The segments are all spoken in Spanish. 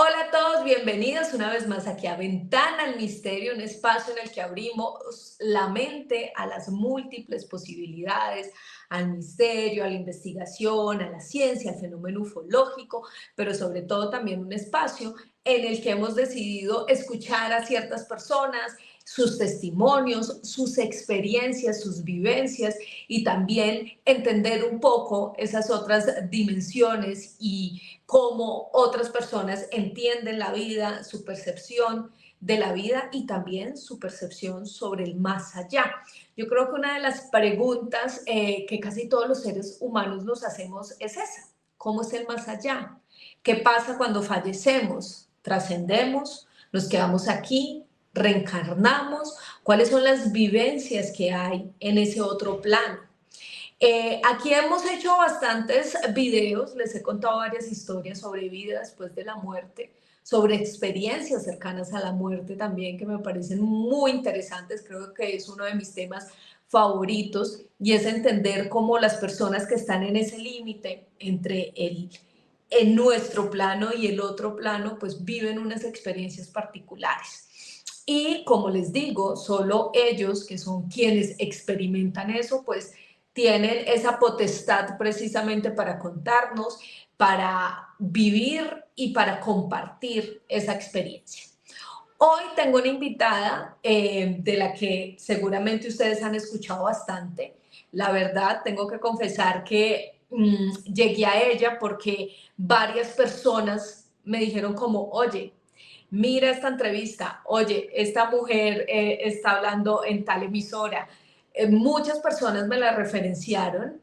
Hola a todos, bienvenidos una vez más aquí a Ventana al Misterio, un espacio en el que abrimos la mente a las múltiples posibilidades, al misterio, a la investigación, a la ciencia, al fenómeno ufológico, pero sobre todo también un espacio en el que hemos decidido escuchar a ciertas personas, sus testimonios, sus experiencias, sus vivencias y también entender un poco esas otras dimensiones y cómo otras personas entienden la vida, su percepción de la vida y también su percepción sobre el más allá. Yo creo que una de las preguntas que casi todos los seres humanos nos hacemos es esa: ¿cómo es el más allá? ¿Qué pasa cuando fallecemos? ¿Trascendemos? ¿Nos quedamos aquí? ¿Reencarnamos? ¿Cuáles son las vivencias que hay en ese otro plano? Aquí hemos hecho bastantes videos, les he contado varias historias sobre vida después de la muerte, sobre experiencias cercanas a la muerte también, que me parecen muy interesantes. Creo que es uno de mis temas favoritos y es entender cómo las personas que están en ese límite entre en nuestro plano y el otro plano, pues viven unas experiencias particulares. Y como les digo, solo ellos, que son quienes experimentan eso, pues tienen esa potestad precisamente para contarnos, para vivir y para compartir esa experiencia. Hoy tengo una invitada de la que seguramente ustedes han escuchado bastante. La verdad, tengo que confesar que llegué a ella porque varias personas me dijeron como, oye, mira esta entrevista, oye, esta mujer está hablando en tal emisora. Muchas personas me la referenciaron.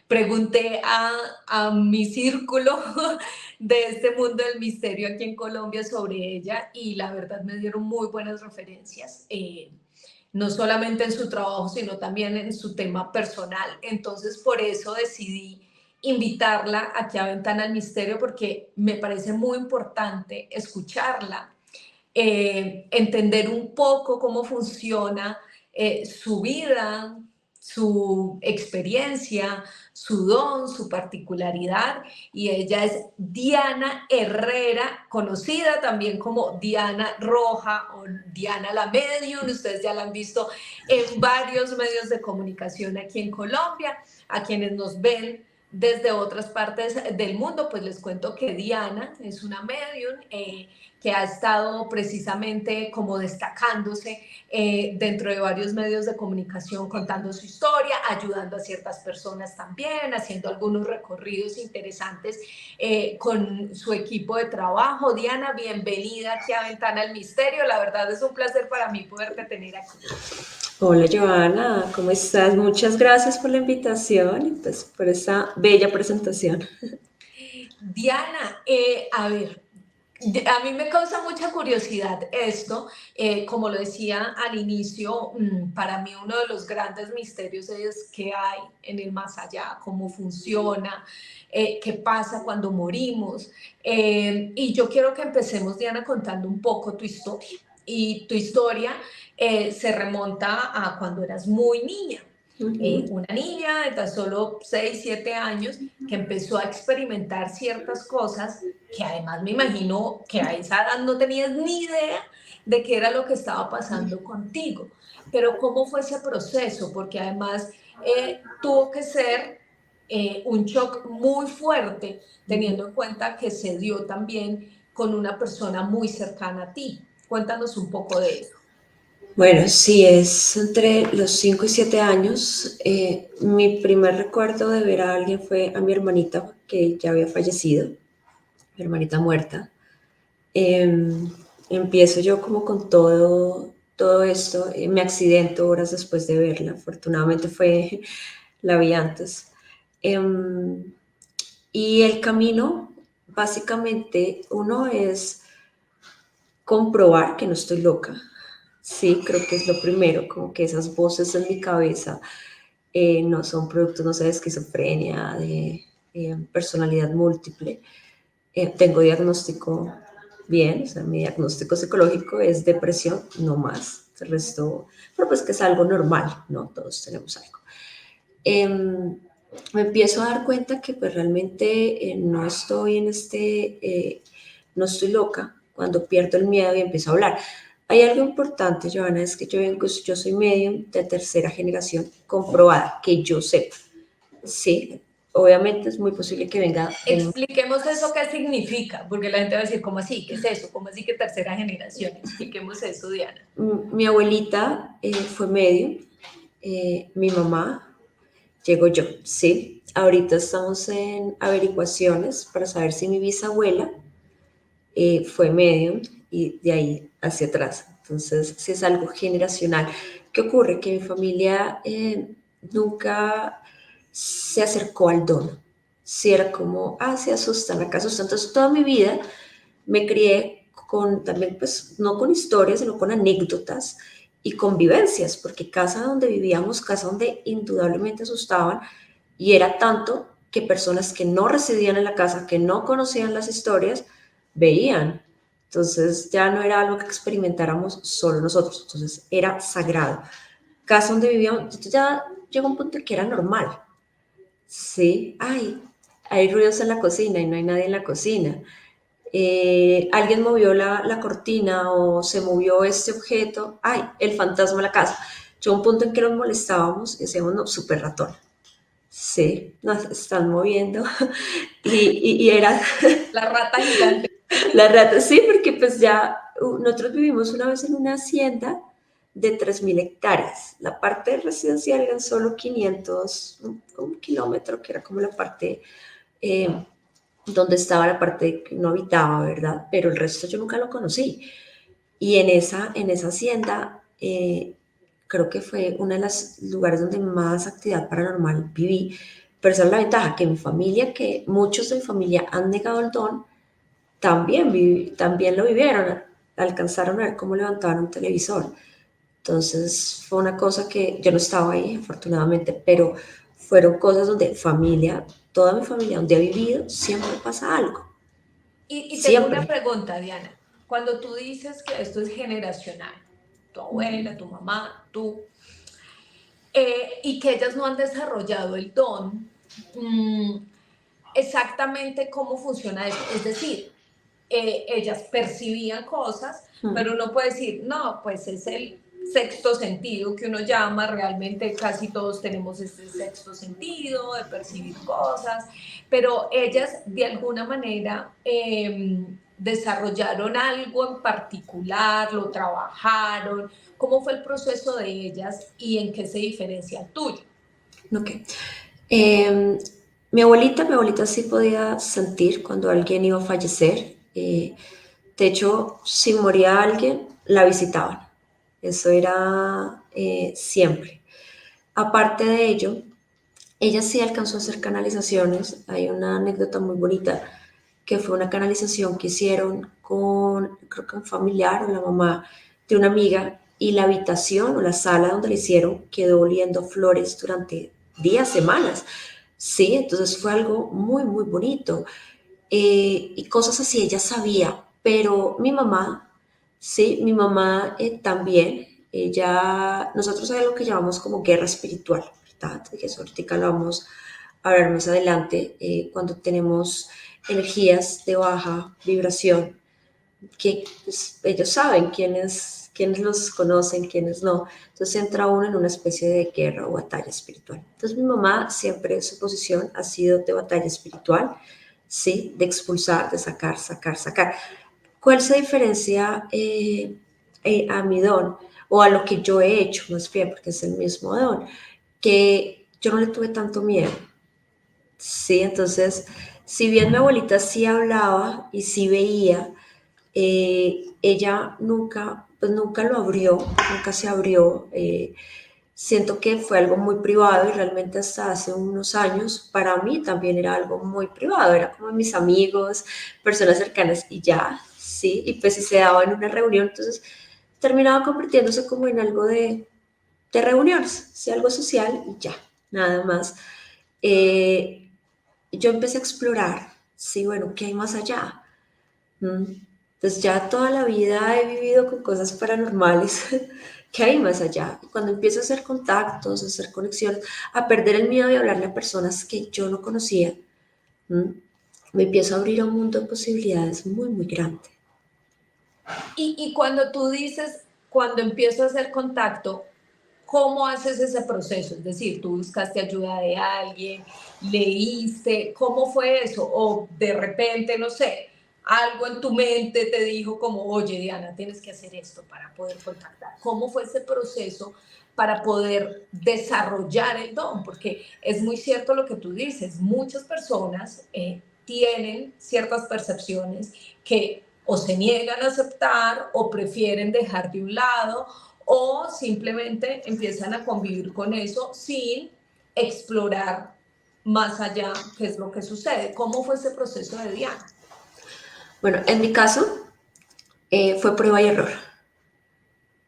Pregunté a mi círculo de este mundo del misterio aquí en Colombia sobre ella y la verdad me dieron muy buenas referencias, no solamente en su trabajo, sino también en su tema personal. Entonces, por eso decidí invitarla aquí a Ventana al Misterio, porque me parece muy importante escucharla, entender un poco cómo funciona su vida, su experiencia, su don, su particularidad. Y ella es Diana Herrera, conocida también como Diana Roja o Diana la Medium. Ustedes ya la han visto en varios medios de comunicación aquí en Colombia. A quienes nos ven desde otras partes del mundo, pues les cuento que Diana es una medium que ha estado precisamente como destacándose dentro de varios medios de comunicación, contando su historia, ayudando a ciertas personas también, haciendo algunos recorridos interesantes con su equipo de trabajo. Diana, bienvenida aquí a Ventana al Misterio. La verdad es un placer para mí poderte tener aquí. Hola Joana, ¿cómo estás? Muchas gracias por la invitación y pues por esa bella presentación. Diana, a ver, a mí me causa mucha curiosidad esto. Como lo decía al inicio, para mí uno de los grandes misterios es qué hay en el más allá, cómo funciona, qué pasa cuando morimos. Y yo quiero que empecemos, Diana, contando un poco tu historia. Y tu historia se remonta a cuando eras muy niña. Ujú. Una niña de tan solo 6 7 años que empezó a experimentar ciertas cosas que además me imagino que a esa edad no tenías ni idea de qué era lo que estaba pasando contigo. Pero ¿cómo fue ese proceso? Porque además tuvo que ser un shock muy fuerte, teniendo en cuenta que se dio también con una persona muy cercana a ti. Cuéntanos un poco de eso. Bueno, sí, es entre los 5 y 7 años. Mi primer recuerdo de ver a alguien fue a mi hermanita que ya había fallecido, mi hermanita muerta. Empiezo yo como con todo esto, me accidento horas después de verla, afortunadamente la vi antes. Em, y el camino, básicamente, uno es comprobar que no estoy loca. Sí, creo que es lo primero, como que esas voces en mi cabeza no son productos, no sé, de esquizofrenia, de personalidad múltiple. Tengo diagnóstico bien, o sea, mi diagnóstico psicológico es depresión, no más. El resto, pero pues que es algo normal, ¿no? Todos tenemos algo. Me empiezo a dar cuenta que pues realmente no estoy en este no estoy loca cuando pierdo el miedo y empiezo a hablar. Hay algo importante, Johanna, es que yo soy medium de tercera generación comprobada, que yo sepa. Sí, obviamente es muy posible que venga de Expliquemos eso qué significa, porque la gente va a decir, ¿cómo así? ¿Qué es eso? ¿Cómo así que tercera generación? Expliquemos eso, Diana. mi abuelita fue medium, mi mamá, llego yo, sí. Ahorita estamos en averiguaciones para saber si mi bisabuela fue medium y de ahí hacia atrás. Entonces, si es algo generacional. ¿Qué ocurre? Que mi familia nunca se acercó al don. Si era como, se asustan, acá asustan. Entonces, toda mi vida me crié con también, pues, no con historias, sino con anécdotas y convivencias, porque casa donde vivíamos, casa donde indudablemente asustaban, y era tanto que personas que no residían en la casa, que no conocían las historias, veían. Entonces ya no era algo que experimentáramos solo nosotros, entonces era sagrado. Casa donde vivíamos, entonces ya llegó un punto que era normal. Sí, hay ruidos en la cocina y no hay nadie en la cocina. Alguien movió la cortina o se movió este objeto, el fantasma de la casa. Llegó un punto en que nos molestábamos y decíamos, no, súper ratón. Sí, nos están moviendo. Y era La rata gigante. la rata, sí, porque pues ya nosotros vivimos una vez en una hacienda de 3.000 hectáreas. La parte residencial eran solo 500, un kilómetro, que era como la parte donde estaba la parte que no habitaba, ¿verdad? Pero el resto yo nunca lo conocí. Y en esa hacienda, creo que fue uno de los lugares donde más actividad paranormal viví. Pero esa es la ventaja, que mi familia, que muchos de mi familia han negado el don, también lo vivieron, alcanzaron a ver cómo levantaban un televisor. Entonces fue una cosa que yo no estaba ahí, afortunadamente, pero fueron cosas donde familia, toda mi familia, donde he vivido, siempre pasa algo. Y tengo una Siempre. pregunta, Diana. Cuando tú dices que esto es generacional, tu abuela, tu mamá, tú, y que ellas no han desarrollado el don, exactamente cómo funciona eso. Es decir, ellas percibían cosas, pero uno puede decir, no, pues es el sexto sentido que uno llama, realmente casi todos tenemos este sexto sentido de percibir cosas, pero ellas de alguna manera desarrollaron algo en particular, lo trabajaron. ¿Cómo fue el proceso de ellas y en qué se diferencia el tuyo? Ok. Eh, mi abuelita sí podía sentir cuando alguien iba a fallecer. De hecho, si moría alguien, la visitaban. Eso era siempre. Aparte de ello, ella sí alcanzó a hacer canalizaciones. Hay una anécdota muy bonita que fue una canalización que hicieron con, creo que un familiar o la mamá de una amiga, y la habitación o la sala donde la hicieron quedó oliendo flores durante días, semanas. Sí, entonces fue algo muy, muy bonito. Y cosas así ella sabía, pero mi mamá, sí, mi mamá también, nosotros hay algo que llamamos como guerra espiritual, ¿verdad? Que eso ahorita lo vamos a hablar más adelante, cuando tenemos energías de baja vibración, que pues, ellos saben quiénes los conocen, quiénes no. Entonces entra uno en una especie de guerra o batalla espiritual. Entonces mi mamá siempre su posición ha sido de batalla espiritual, ¿sí? De expulsar, de sacar, sacar, sacar. ¿Cuál se diferencia a mi don o a lo que yo he hecho, más bien, porque es el mismo don? Que yo no le tuve tanto miedo. Sí, entonces, si bien mi abuelita sí hablaba y sí veía, ella nunca, pues nunca lo abrió, nunca se abrió. Siento que fue algo muy privado y realmente hasta hace unos años para mí también era algo muy privado, era como mis amigos, personas cercanas y ya, sí, y pues si se daba en una reunión, entonces terminaba convirtiéndose como en algo de reuniones, sí, algo social y ya, nada más. Eh, yo empecé a explorar, sí, bueno, ¿qué hay más allá? Entonces ya toda la vida he vivido con cosas paranormales. ¿Qué hay más allá? Y cuando empiezo a hacer contactos, a hacer conexiones, a perder el miedo de hablarle a personas que yo no conocía, ¿m? me empiezo a abrir a un mundo de posibilidades muy, muy grande. Y cuando tú dices, cuando empiezo a hacer contacto, ¿cómo haces ese proceso? Es decir, tú buscaste ayuda de alguien, leíste, ¿cómo fue eso? O de repente, no sé, algo en tu mente te dijo como, oye, Diana, tienes que hacer esto para poder contactar. ¿Cómo fue ese proceso para poder desarrollar el don? Porque es muy cierto lo que tú dices, muchas personas tienen ciertas percepciones que o se niegan a aceptar o prefieren dejar de un lado o simplemente empiezan a convivir con eso sin explorar más allá qué es lo que sucede. ¿Cómo fue ese proceso de Diana? Bueno, en mi caso fue prueba y error.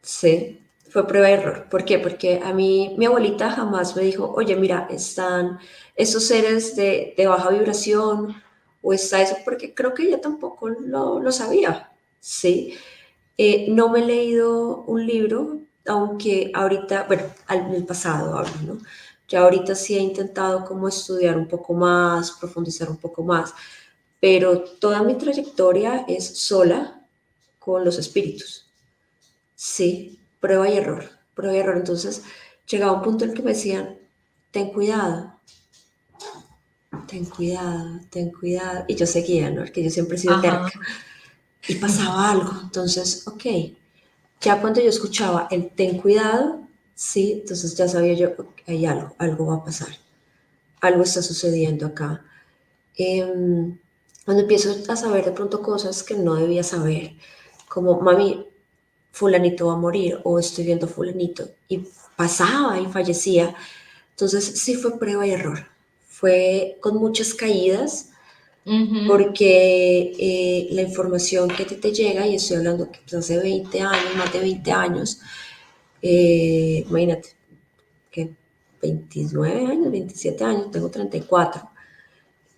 Sí, fue prueba y error. ¿Por qué? Porque a mí mi abuelita jamás me dijo, oye, mira, están esos seres de baja vibración o está eso, porque creo que ella tampoco lo sabía. Sí, no me he leído un libro, aunque ahorita, bueno, en el pasado hablo, ¿no? Ya ahorita sí he intentado como estudiar un poco más, profundizar un poco más, pero toda mi trayectoria es sola con los espíritus. Sí, prueba y error, prueba y error. Entonces llegaba un punto en el que me decían, ten cuidado, ten cuidado, ten cuidado. Y yo seguía, ¿no? Porque yo siempre he sido Ajá. terca. Y pasaba algo. Entonces, ok, ya cuando yo escuchaba el ten cuidado, sí, entonces ya sabía yo, ok, hay algo, algo va a pasar, algo está sucediendo acá. Cuando empiezo a saber de pronto cosas que no debía saber, como mami, fulanito va a morir o estoy viendo fulanito y pasaba y fallecía. Entonces sí fue prueba y error. Fue con muchas caídas Ujú. porque la información que te llega, y estoy hablando que pues, hace 20 años, más de 20 años, imagínate, que 29 años, 27 años, tengo 34.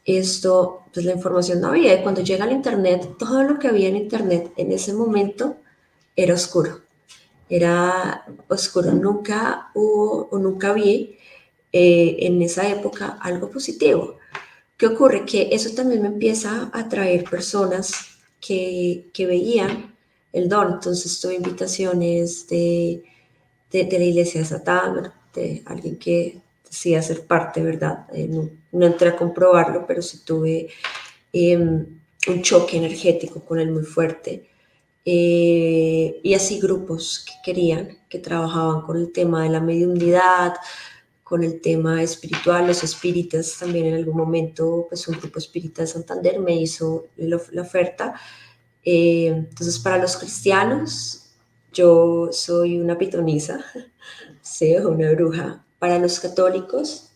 Esto, pues la información no había. Y cuando llega al Internet, todo lo que había en Internet en ese momento era oscuro. Era oscuro. Nunca hubo o nunca vi en esa época algo positivo. ¿Qué ocurre? Que eso también me empieza a atraer personas que veían el don. Entonces tuve invitaciones de la iglesia de Satán, de alguien que decía ser parte, ¿verdad? No entré a comprobarlo, pero sí tuve un choque energético con él muy fuerte. Y así grupos que querían, que trabajaban con el tema de la mediunidad, con el tema espiritual, los espíritas también en algún momento, pues un grupo espírita de Santander me hizo la oferta. Entonces para los cristianos yo soy una pitonisa, sí, una bruja. Para los católicos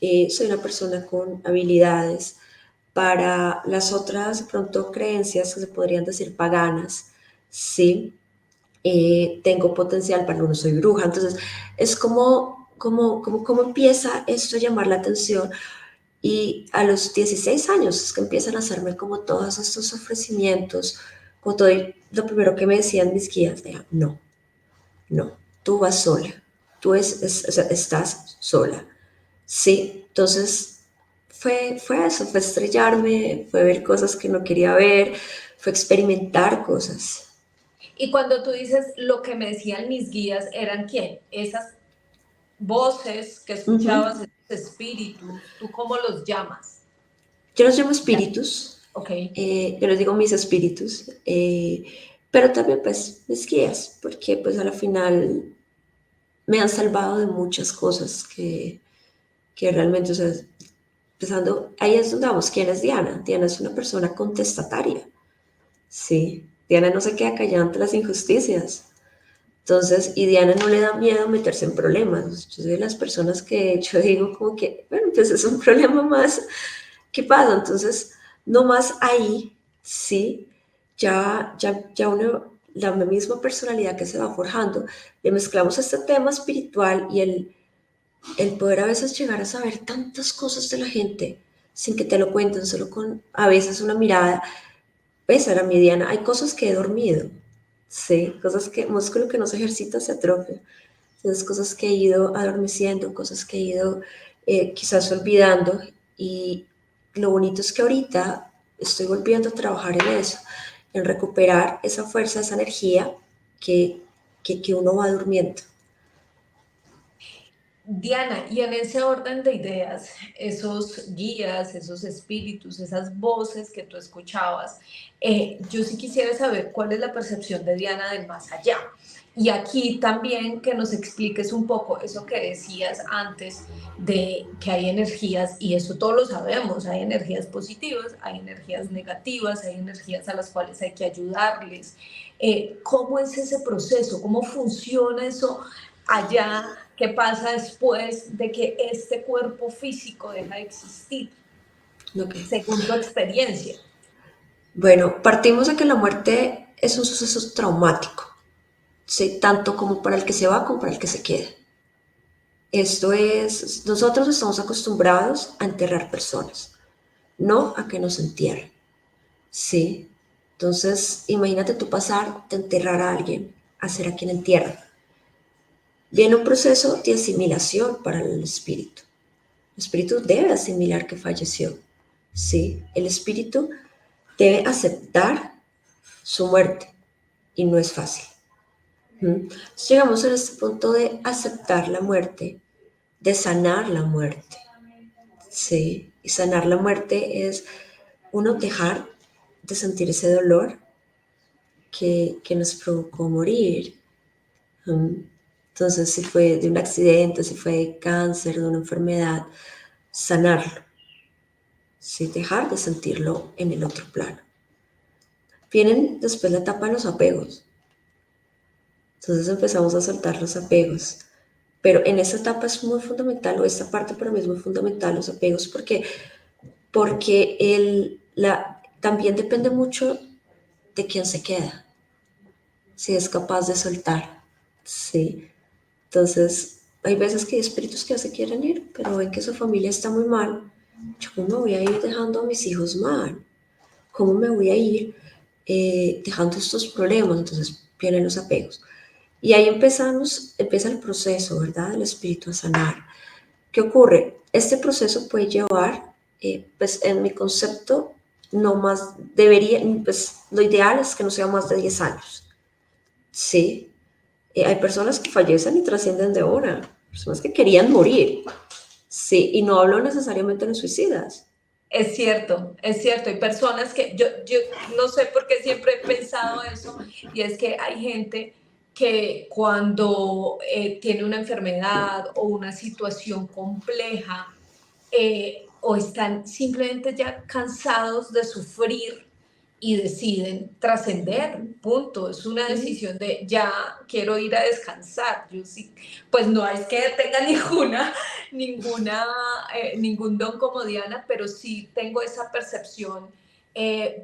soy una persona con habilidades. Para las otras, de pronto, creencias que se podrían decir paganas, sí, tengo potencial, para no soy bruja. Entonces, es como empieza esto a llamar la atención. Y a los 16 años es que empiezan a hacerme como todos estos ofrecimientos, como todo, y lo primero que me decían mis guías, era, no, no, tú vas sola, tú o sea, estás sola. Sí, entonces fue eso, fue estrellarme, fue ver cosas que no quería ver, fue experimentar cosas. Y cuando tú dices lo que me decían mis guías, ¿eran quién? Esas voces que Ujú. escuchabas, esos espíritus, ¿tú cómo los llamas? Yo los llamo espíritus, Ok. yo les digo mis espíritus, pero también pues mis guías, porque pues a la final me han salvado de muchas cosas que realmente, o sea, empezando, ahí es donde vamos, ¿quién es Diana? Diana es una persona contestataria, sí, Diana no se queda callada ante las injusticias. Entonces, y Diana no le da miedo meterse en problemas. Yo soy de las personas que yo digo como que, bueno, pues es un problema más. ¿Qué pasa? Entonces, no más ahí, sí, ya uno, la misma personalidad que se va forjando, le mezclamos este tema espiritual y el poder a veces llegar a saber tantas cosas de la gente sin que te lo cuenten, solo con a veces una mirada. Pues era mi Diana, hay cosas que he dormido, sí, cosas que, músculo que no se ejercita se atrofia. Entonces, cosas que he ido adormeciendo, cosas que he ido quizás olvidando. Y lo bonito es que ahorita estoy volviendo a trabajar en eso, en recuperar esa fuerza, esa energía que uno va durmiendo. Diana, y en ese orden de ideas, esos guías, esos espíritus, esas voces que tú escuchabas, yo sí quisiera saber cuál es la percepción de Diana del más allá. Y aquí también que nos expliques un poco eso que decías antes de que hay energías, y eso todos lo sabemos, hay energías positivas, hay energías negativas, hay energías a las cuales hay que ayudarles. ¿Cómo es ese proceso? ¿Cómo funciona eso allá? ¿Qué pasa después de que este cuerpo físico deja de existir, Okay. según tu experiencia? Bueno, partimos de que la muerte es un suceso traumático, ¿sí? Tanto como para el que se va como para el que se queda. Esto es, nosotros estamos acostumbrados a enterrar personas, no a que nos entierren, ¿sí? Entonces, imagínate tú pasar de enterrar a alguien a ser a quien entierran. Viene un proceso de asimilación para el espíritu. El espíritu debe asimilar que falleció, ¿sí? El espíritu debe aceptar su muerte y no es fácil. Entonces llegamos a este punto de aceptar la muerte, de sanar la muerte, ¿sí? Y sanar la muerte es uno dejar de sentir ese dolor que nos provocó morir. Entonces, si fue de un accidente, si fue de cáncer, de una enfermedad, sanarlo, ¿sí? Dejar de sentirlo en el otro plano. Vienen después la etapa de los apegos. Entonces empezamos a soltar los apegos. Pero en esta etapa es muy fundamental, o esta parte para mí es muy fundamental, los apegos, porque también depende mucho de quién se queda, si es capaz de soltar. Sí. Entonces, hay veces que hay espíritus que ya se quieren ir, pero ven que su familia está muy mal. Yo, ¿cómo me voy a ir dejando a mis hijos mal? ¿Cómo me voy a ir dejando estos problemas? Entonces vienen los apegos. Y ahí empieza el proceso, ¿verdad? Del espíritu a sanar. ¿Qué ocurre? Este proceso puede llevar, pues en mi concepto, no más, pues lo ideal es que no sea más de 10 años. Sí, hay personas que fallecen y trascienden de hora, personas que querían morir. Sí, y no hablo necesariamente de suicidas. Es cierto, hay personas que yo no sé por qué siempre he pensado eso, y es que hay gente que cuando tiene una enfermedad o una situación compleja, o están simplemente ya cansados de sufrir y deciden trascender, punto. Es una decisión de ya quiero ir a descansar. Yo sí, pues no es que tenga ningún don como Diana, pero sí tengo esa percepción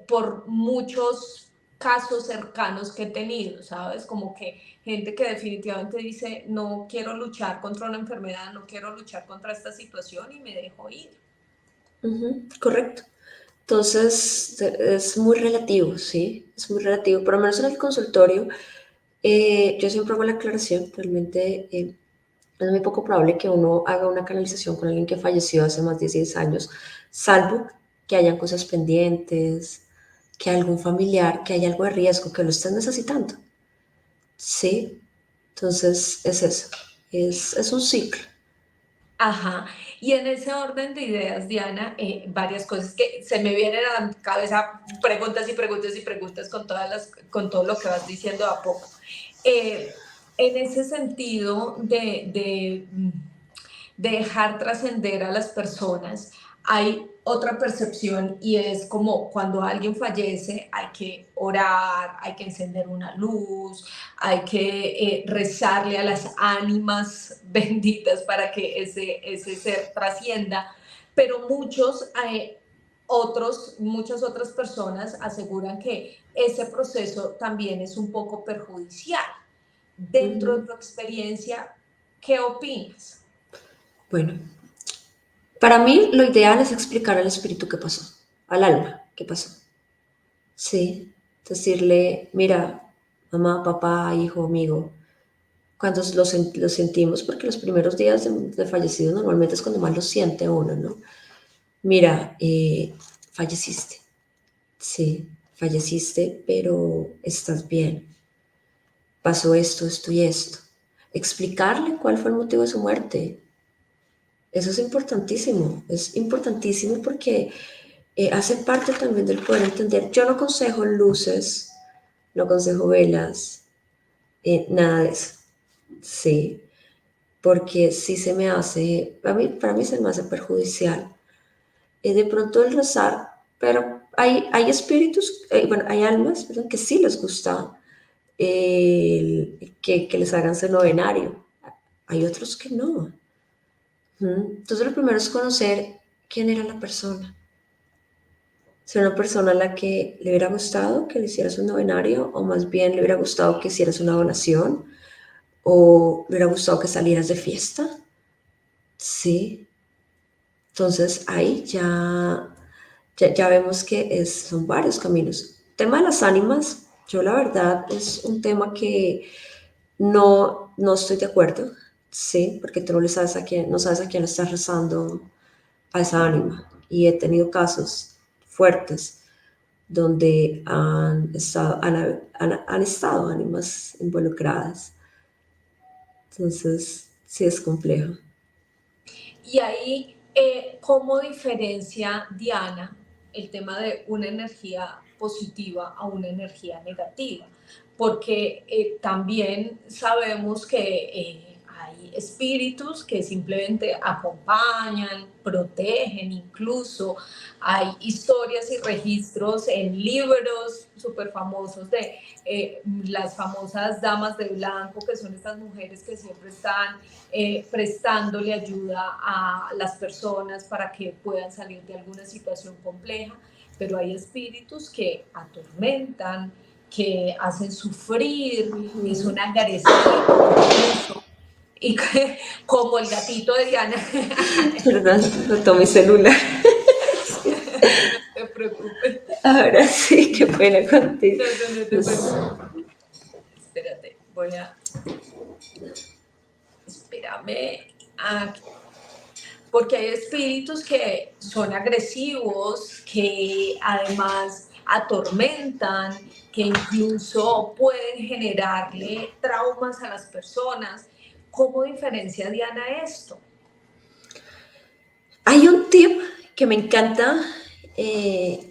por muchos casos cercanos que he tenido, ¿sabes? Como que gente que definitivamente dice, no quiero luchar contra una enfermedad, no quiero luchar contra esta situación y me dejo ir. Correcto. Entonces, es muy relativo, ¿sí? Es muy relativo. Por lo menos en el consultorio, yo siempre hago la aclaración, realmente es muy poco probable que uno haga una canalización con alguien que falleció hace más de 10 años, salvo que hayan cosas pendientes, que algún familiar, que haya algo de riesgo, que lo estén necesitando. ¿Sí? Entonces, es eso. Es un ciclo. Ajá, y en ese orden de ideas, Diana, varias cosas que se me vienen a la cabeza, preguntas y preguntas y preguntas con todo lo que vas diciendo a poco. En ese sentido de dejar trascender a las personas, hay otra percepción y es como cuando alguien fallece hay que orar, hay que encender una luz, hay que rezarle a las ánimas benditas para que ese ser trascienda, pero muchas otras personas aseguran que ese proceso también es un poco perjudicial. Dentro de Ujú. tu experiencia, ¿qué opinas? Bueno, para mí lo ideal es explicar al espíritu qué pasó, al alma qué pasó. Sí, decirle, mira, mamá, papá, hijo, amigo, cuando lo sentimos, porque los primeros días de fallecido normalmente es cuando más lo siente uno, ¿no? Mira, falleciste. sí, falleciste, pero estás bien. Pasó esto, esto y esto. Explicarle cuál fue el motivo de su muerte. Eso es importantísimo porque hace parte también del poder entender. Yo no aconsejo luces, no aconsejo velas, nada de eso, sí, porque sí se me hace, para mí se me hace perjudicial. De pronto el rezar, pero hay espíritus, bueno, hay almas, perdón, que sí les gusta que les hagan su novenario. Hay otros que no. Entonces lo primero es conocer quién era la persona. Si era una persona a la que le hubiera gustado que le hicieras un novenario, o más bien le hubiera gustado que hicieras una donación, o le hubiera gustado que salieras de fiesta. Sí. Entonces ahí ya vemos que son varios caminos. Tema de las ánimas, yo la verdad es un tema que no estoy de acuerdo, sí, porque tú no le sabes a quién, no sabes a quién le estás rezando a esa ánima. Y he tenido casos fuertes donde han estado ánimas involucradas. Entonces, sí es complejo. Y ahí, ¿cómo diferencia Diana el tema de una energía positiva a una energía negativa? Porque también sabemos que hay espíritus que simplemente acompañan, protegen, incluso hay historias y registros en libros súper famosos de las famosas damas de blanco, que son estas mujeres que siempre están prestándole ayuda a las personas para que puedan salir de alguna situación compleja, pero hay espíritus que atormentan, que hacen sufrir, que son agresivos incluso, y que, como el gatito de Diana. Perdón, botó mi celular. No te preocupes. Ahora sí, qué pena contigo. No te preocupes. Espérate, voy a... Espérame. Aquí. Porque hay espíritus que son agresivos, que además atormentan, que incluso pueden generarle traumas a las personas. ¿Cómo diferencia Diana esto? Hay un tip que me encanta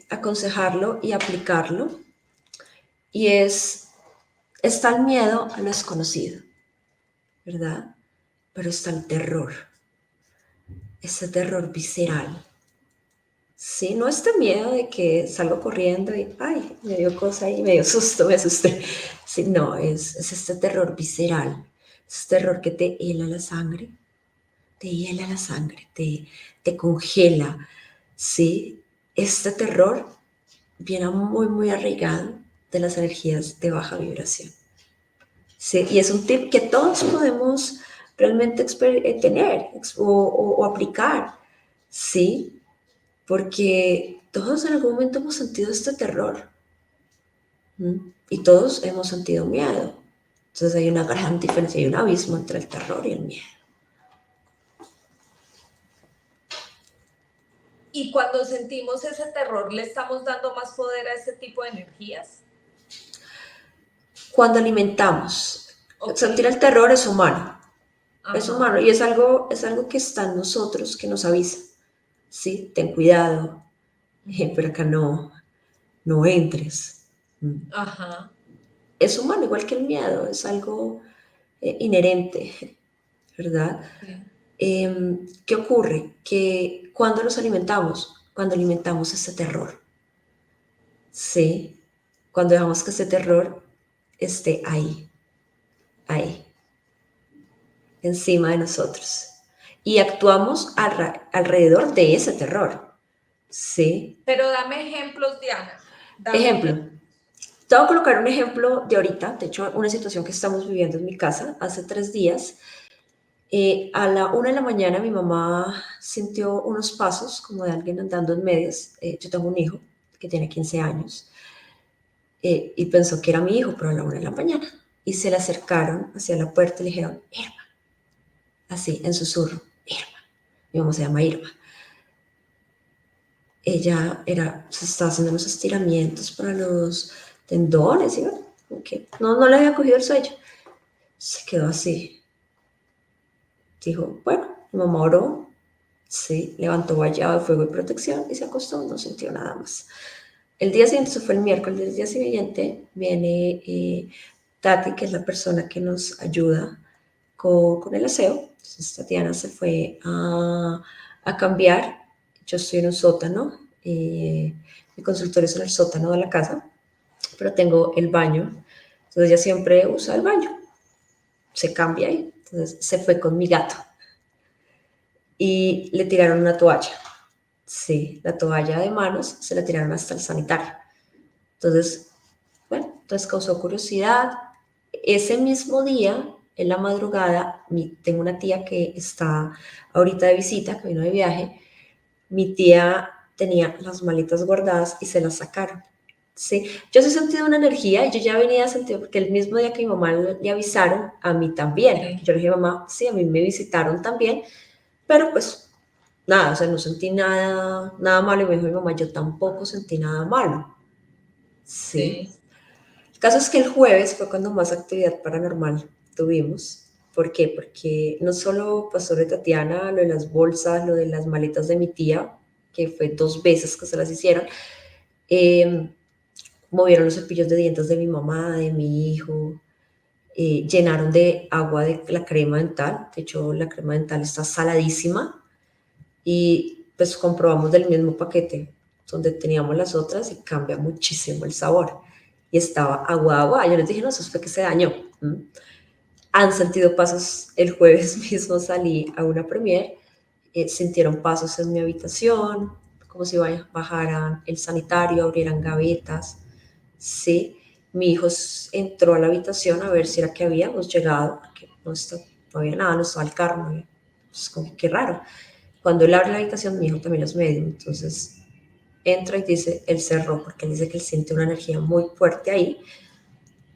aconsejarlo y aplicarlo, y está el miedo a lo desconocido, ¿verdad? Pero está el terror, ese terror visceral. Sí, no este miedo de que salgo corriendo y, ay, me dio cosa y me dio susto, me asusté. Sí, no, es este terror visceral, es terror que te hela la sangre, te hiela la sangre, te congela, ¿sí? Este terror viene muy, muy arraigado de las energías de baja vibración, ¿sí? Y es un tip que todos podemos realmente tener o aplicar, ¿sí? Porque todos en algún momento hemos sentido este terror, ¿m? Y todos hemos sentido miedo. Entonces hay una gran diferencia, hay un abismo entre el terror y el miedo. Y cuando sentimos ese terror, ¿le estamos dando más poder a este tipo de energías? Cuando alimentamos, Ok. sentir el terror es Ajá. humano y es algo que está en nosotros, que nos avisa, ¿sí? Ten cuidado, pero acá no entres. Ajá. Es humano, igual que el miedo, es algo inherente, ¿verdad? Sí. ¿Qué ocurre? Que cuando alimentamos ese terror, ¿sí? Cuando dejamos que ese terror esté ahí, encima de nosotros. Y actuamos alrededor de ese terror, ¿sí? Pero dame ejemplos, Diana. Dame Ejemplo, ejemplos. te voy a colocar un ejemplo de ahorita, de hecho, una situación que estamos viviendo en mi casa hace 3 días. A la 1 de la mañana mi mamá sintió unos pasos como de alguien andando en medias. Yo tengo un hijo que tiene 15 años y pensó que era mi hijo, pero a la 1 de la mañana. Y se le acercaron hacia la puerta y le dijeron, Irma, así, en susurro, Irma. Mi mamá se llama Irma. se estaba haciendo unos estiramientos para los tendones, y bueno, como que no le había cogido el sueño. Se quedó así. Dijo, bueno, mi mamá oró, sí, levantó guayaba de fuego y protección y se acostó, no sintió nada más. El día siguiente, eso fue el miércoles, el día siguiente viene Tati, que es la persona que nos ayuda con el aseo. Entonces Tatiana se fue a cambiar. Yo estoy en un sótano, mi consultorio es en el sótano de la casa, pero tengo el baño, entonces ella siempre usa el baño, se cambia ahí. Entonces se fue con mi gato y le tiraron una toalla. Sí, la toalla de manos se la tiraron hasta el sanitario. Entonces, bueno, entonces causó curiosidad. Ese mismo día, en la madrugada, tengo una tía que está ahorita de visita, que vino de viaje. Mi tía tenía las maletas guardadas y se las sacaron. Sí, yo sí he sentido una energía y yo ya venía a sentir, porque el mismo día que mi mamá le avisaron, a mí también. Sí, Yo le dije, mamá, sí, a mí me visitaron también, pero pues nada, o sea, no sentí nada malo. Y me dijo mi mamá, yo tampoco sentí nada malo. Sí. sí, El caso es que el jueves fue cuando más actividad paranormal tuvimos. ¿Por qué? Porque no solo pasó de Tatiana, lo de las bolsas, lo de las maletas de mi tía, que fue 2 veces que se las hicieron, eh, movieron los cepillos de dientes de mi mamá, de mi hijo, llenaron de agua de la crema dental. De hecho, la crema dental está saladísima y pues comprobamos del mismo paquete donde teníamos las otras y cambia muchísimo el sabor. Y estaba agua. Yo les dije, no, eso fue que se dañó. Han sentido pasos. El jueves mismo salí a una premier, sintieron pasos en mi habitación, como si bajaran el sanitario, abrieran gavetas. Sí, mi hijo entró a la habitación a ver si era que habíamos llegado, porque no había nada, no estaba el carro, no había, pues como que qué raro. Cuando él abre la habitación, mi hijo también es medio, entonces entra y dice, él cerró, porque él dice que él siente una energía muy fuerte ahí,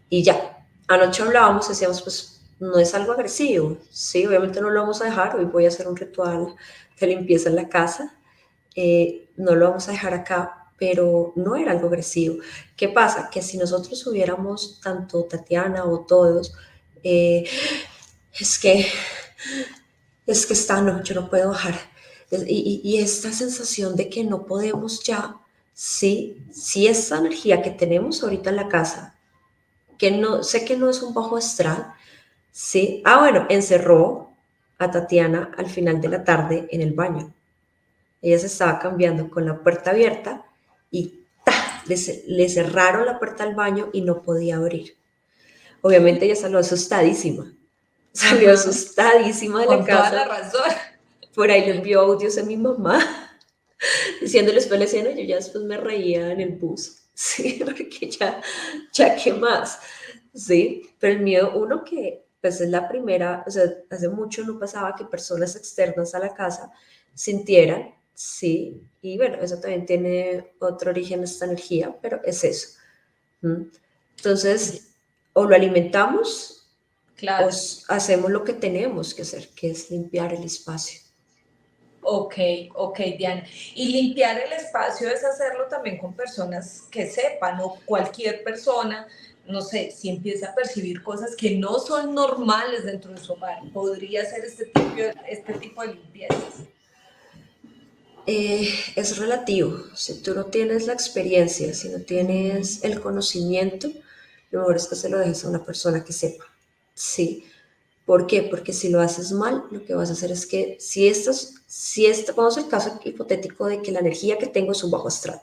y ya. Anoche hablábamos, decíamos, pues no es algo agresivo, sí, obviamente no lo vamos a dejar, hoy voy a hacer un ritual de limpieza en la casa, no lo vamos a dejar acá, pero no era algo agresivo. ¿Qué pasa? Que si nosotros hubiéramos, tanto Tatiana o todos, eh, es que está, no, yo no puedo bajar. Y esta sensación de que no podemos ya, sí, esta energía que tenemos ahorita en la casa, que no, sé que no es un bajo astral, sí. Ah, bueno, encerró a Tatiana al final de la tarde en el baño. Ella se estaba cambiando con la puerta abierta y ¡ta! Le cerraron la puerta al baño y no podía abrir. Obviamente ella salió ajá, asustadísima de la con toda la casa. razón. Por ahí le envió audios a mi mamá diciéndole después la escena. Yo ya después me reía en el bus, sí, porque ya qué más, sí, pero el miedo, uno que pues es la primera, o sea, hace mucho no pasaba que personas externas a la casa sintieran, sí, y bueno, eso también tiene otro origen, esta energía, pero es eso. Entonces, o lo alimentamos o Claro. hacemos lo que tenemos que hacer, que es limpiar el espacio. Ok, ok, Diana. Y limpiar el espacio es hacerlo también con personas que sepan o cualquier persona, no sé, si empieza a percibir cosas que no son normales dentro de su hogar, podría hacer este tipo de limpiezas. Es relativo. Si tú no tienes la experiencia, si no tienes el conocimiento, lo mejor es que se lo dejes a una persona que sepa. Sí. ¿Por qué? Porque si lo haces mal, lo que vas a hacer es que vamos al caso hipotético de que la energía que tengo es un bajo astral.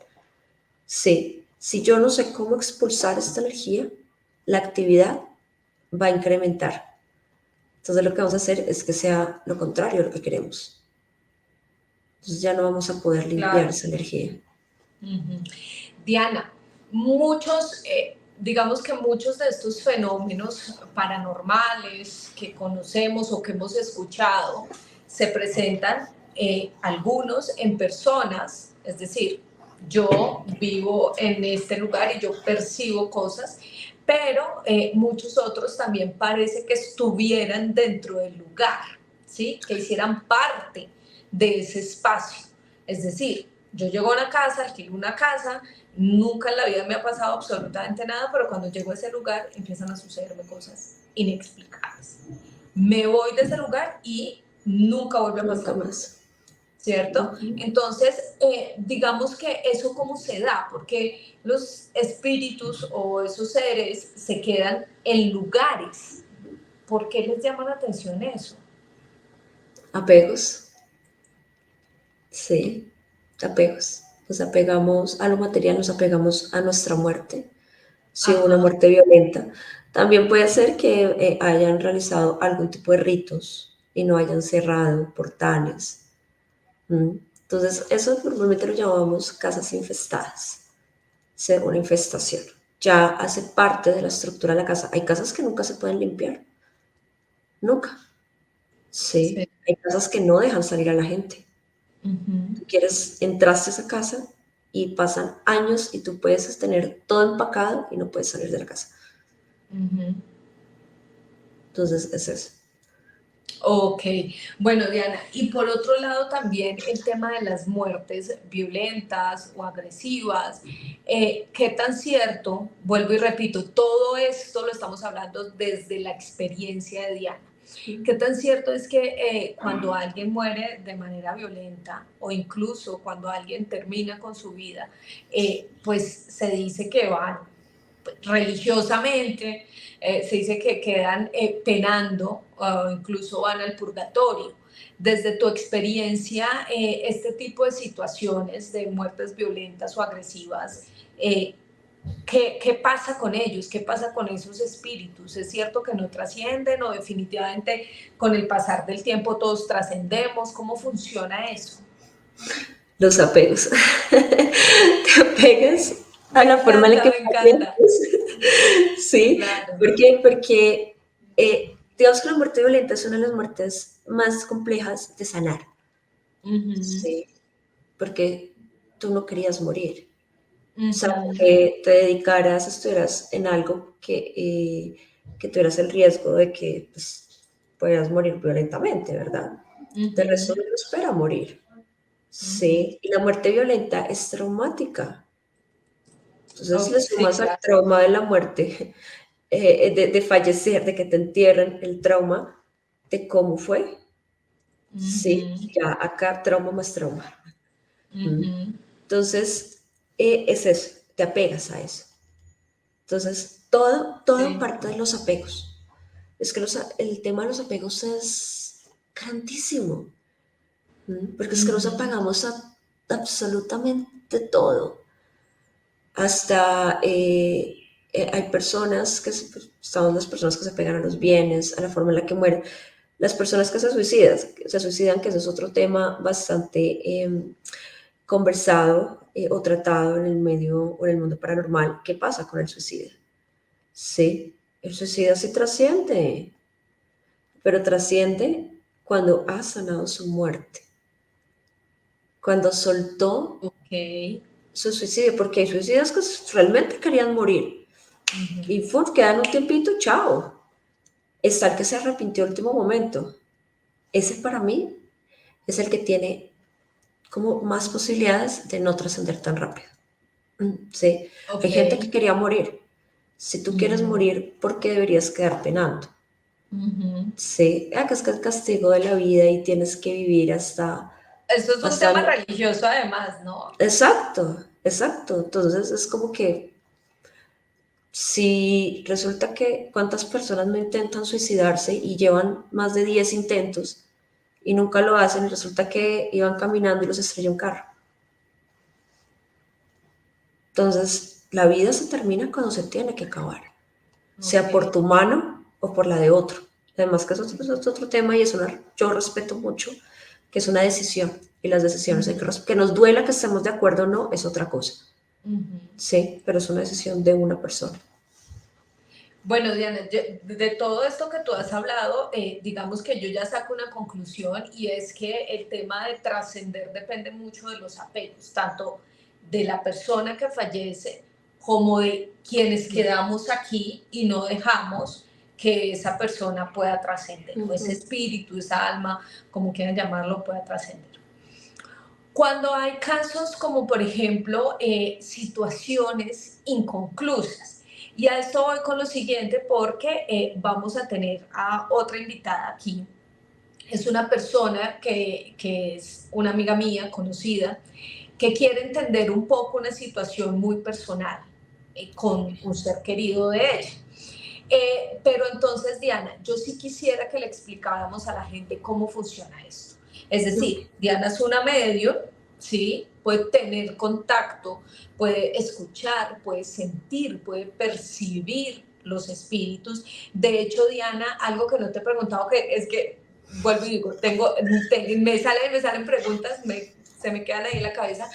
Sí. Si yo no sé cómo expulsar esta energía, la actividad va a incrementar. Entonces lo que vamos a hacer es que sea lo contrario de lo que queremos. Entonces ya no vamos a poder limpiar Claro. esa energía. Ujú. Diana, digamos que muchos de estos fenómenos paranormales que conocemos o que hemos escuchado se presentan algunos en personas, es decir, yo vivo en este lugar y yo percibo cosas, pero muchos otros también parece que estuvieran dentro del lugar, ¿sí? Que hicieran parte de ese espacio. Es decir, Yo llego a una casa, alquilo una casa, nunca en la vida me ha pasado absolutamente nada, pero cuando llego a ese lugar empiezan a sucederme cosas inexplicables. Me voy de ese lugar y nunca vuelve a Nunca pasar, más. ¿cierto? Ujú. Entonces, digamos que eso cómo se da, porque los espíritus o esos seres se quedan en lugares. ¿Por qué les llama la atención eso? Apegos, sí, apegos. Nos apegamos a lo material, nos apegamos a nuestra muerte. Si hubo una Ajá. muerte violenta. También puede ser que hayan realizado algún tipo de ritos y no hayan cerrado portales. ¿Mm? Entonces, eso normalmente lo llamamos casas infestadas, ser una infestación. Ya hace parte de la estructura de la casa. Hay casas que nunca se pueden limpiar, nunca. Sí. Sí, hay casas que no dejan salir a la gente. Ujú, Tú quieres, entraste a esa casa y pasan años y tú puedes tener todo empacado y no puedes salir de la casa. ujú. Entonces, es eso. Ok, bueno Diana, y por otro lado también el tema de las muertes violentas o agresivas, ¿qué tan cierto? Vuelvo y repito, todo esto lo estamos hablando desde la experiencia de Diana. ¿Qué tan cierto es que cuando alguien muere de manera violenta o incluso cuando alguien termina con su vida, pues se dice que van religiosamente, se dice que quedan penando o incluso van al purgatorio. Desde tu experiencia, este tipo de situaciones de muertes violentas o agresivas, ¿qué pasa con ellos? ¿Qué pasa con esos espíritus? ¿Es cierto que no trascienden o definitivamente con el pasar del tiempo todos trascendemos? ¿Cómo funciona eso? Los apegos. Te apegas a la forma en la que Me encanta. sí, Claro. porque digamos que la muerte violenta es una de las muertes más complejas de sanar, Ujú, sí, porque tú no querías morir, salvo ujú, que te dedicaras, estuvieras en algo que tuvieras el riesgo de que pues, pudieras morir violentamente, ¿verdad? De resto ujú, no espera morir, ujú. sí, y la muerte violenta es traumática. Entonces le Oh, sí, sumas al claro. trauma de la muerte, de fallecer, de que te entierren, el trauma de cómo fue. Sí, Ujú, ya acá trauma más trauma. ¿Mm? ujú. Entonces, es eso, te apegas a eso. Entonces, todo Sí. parte de los apegos. Es que el tema de los apegos es grandísimo. Porque es que nos Ujú, apagamos a absolutamente todo. Hasta hay personas pues, están las personas que se pegan a los bienes, a la forma en la que mueren, las personas que se suicidan, que ese es otro tema bastante conversado o tratado en el medio o en el mundo paranormal. ¿Qué pasa con el suicida? Sí, el suicida sí trasciende, pero trasciende cuando ha sanado su muerte, cuando soltó ok. su suicidio, porque hay suicidas que realmente querían morir Ujú, y quedan un tiempito, chao. Está el que se arrepintió al último momento. Ese para mí es el que tiene como más posibilidades de no trascender tan rápido. Sí, hay ok. gente que quería morir. Si tú quieres Ujú, morir, ¿por qué deberías quedar penando? ujú. Sí, acá es que el castigo de la vida y tienes que vivir Esto es un tema hasta... religioso además, ¿no? Exacto, exacto. Entonces es como que si resulta que cuántas personas no intentan suicidarse y llevan más de 10 intentos y nunca lo hacen y resulta que iban caminando y los estrella un carro. Entonces, la vida se termina cuando se tiene que acabar, sea por Ok. tu mano o por la de otro. Además, que eso es otro tema y yo respeto mucho, que es una decisión. Y las decisiones, Ujú, que nos duela que estemos de acuerdo o no, es otra cosa. ujú. Sí, pero es una decisión de una persona. Bueno, Diana, de todo esto que tú has hablado, digamos que yo ya saco una conclusión y es que el tema de trascender depende mucho de los apegos, tanto de la persona que fallece como de quienes quedamos aquí y no dejamos que esa persona pueda trascender, o ese Ujú. espíritu, esa alma, como quieran llamarlo, pueda trascender. Cuando hay casos como, por ejemplo, situaciones inconclusas. Y a esto voy con lo siguiente porque vamos a tener a otra invitada aquí. Es una persona que es una amiga mía, conocida, que quiere entender un poco una situación muy personal con un ser querido de ella. Pero entonces, Diana, yo sí quisiera que le explicáramos a la gente cómo funciona esto. Es decir, Diana es una medium, ¿sí? Puede tener contacto, puede escuchar, puede sentir, puede percibir los espíritus. De hecho, Diana, algo que no te he preguntado, que es que, vuelvo y digo, me salen preguntas, se me quedan ahí en la cabeza,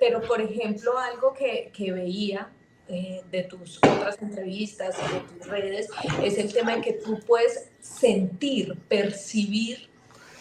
pero por ejemplo, algo que veía de tus otras entrevistas y de tus redes, es el tema de que tú puedes sentir, percibir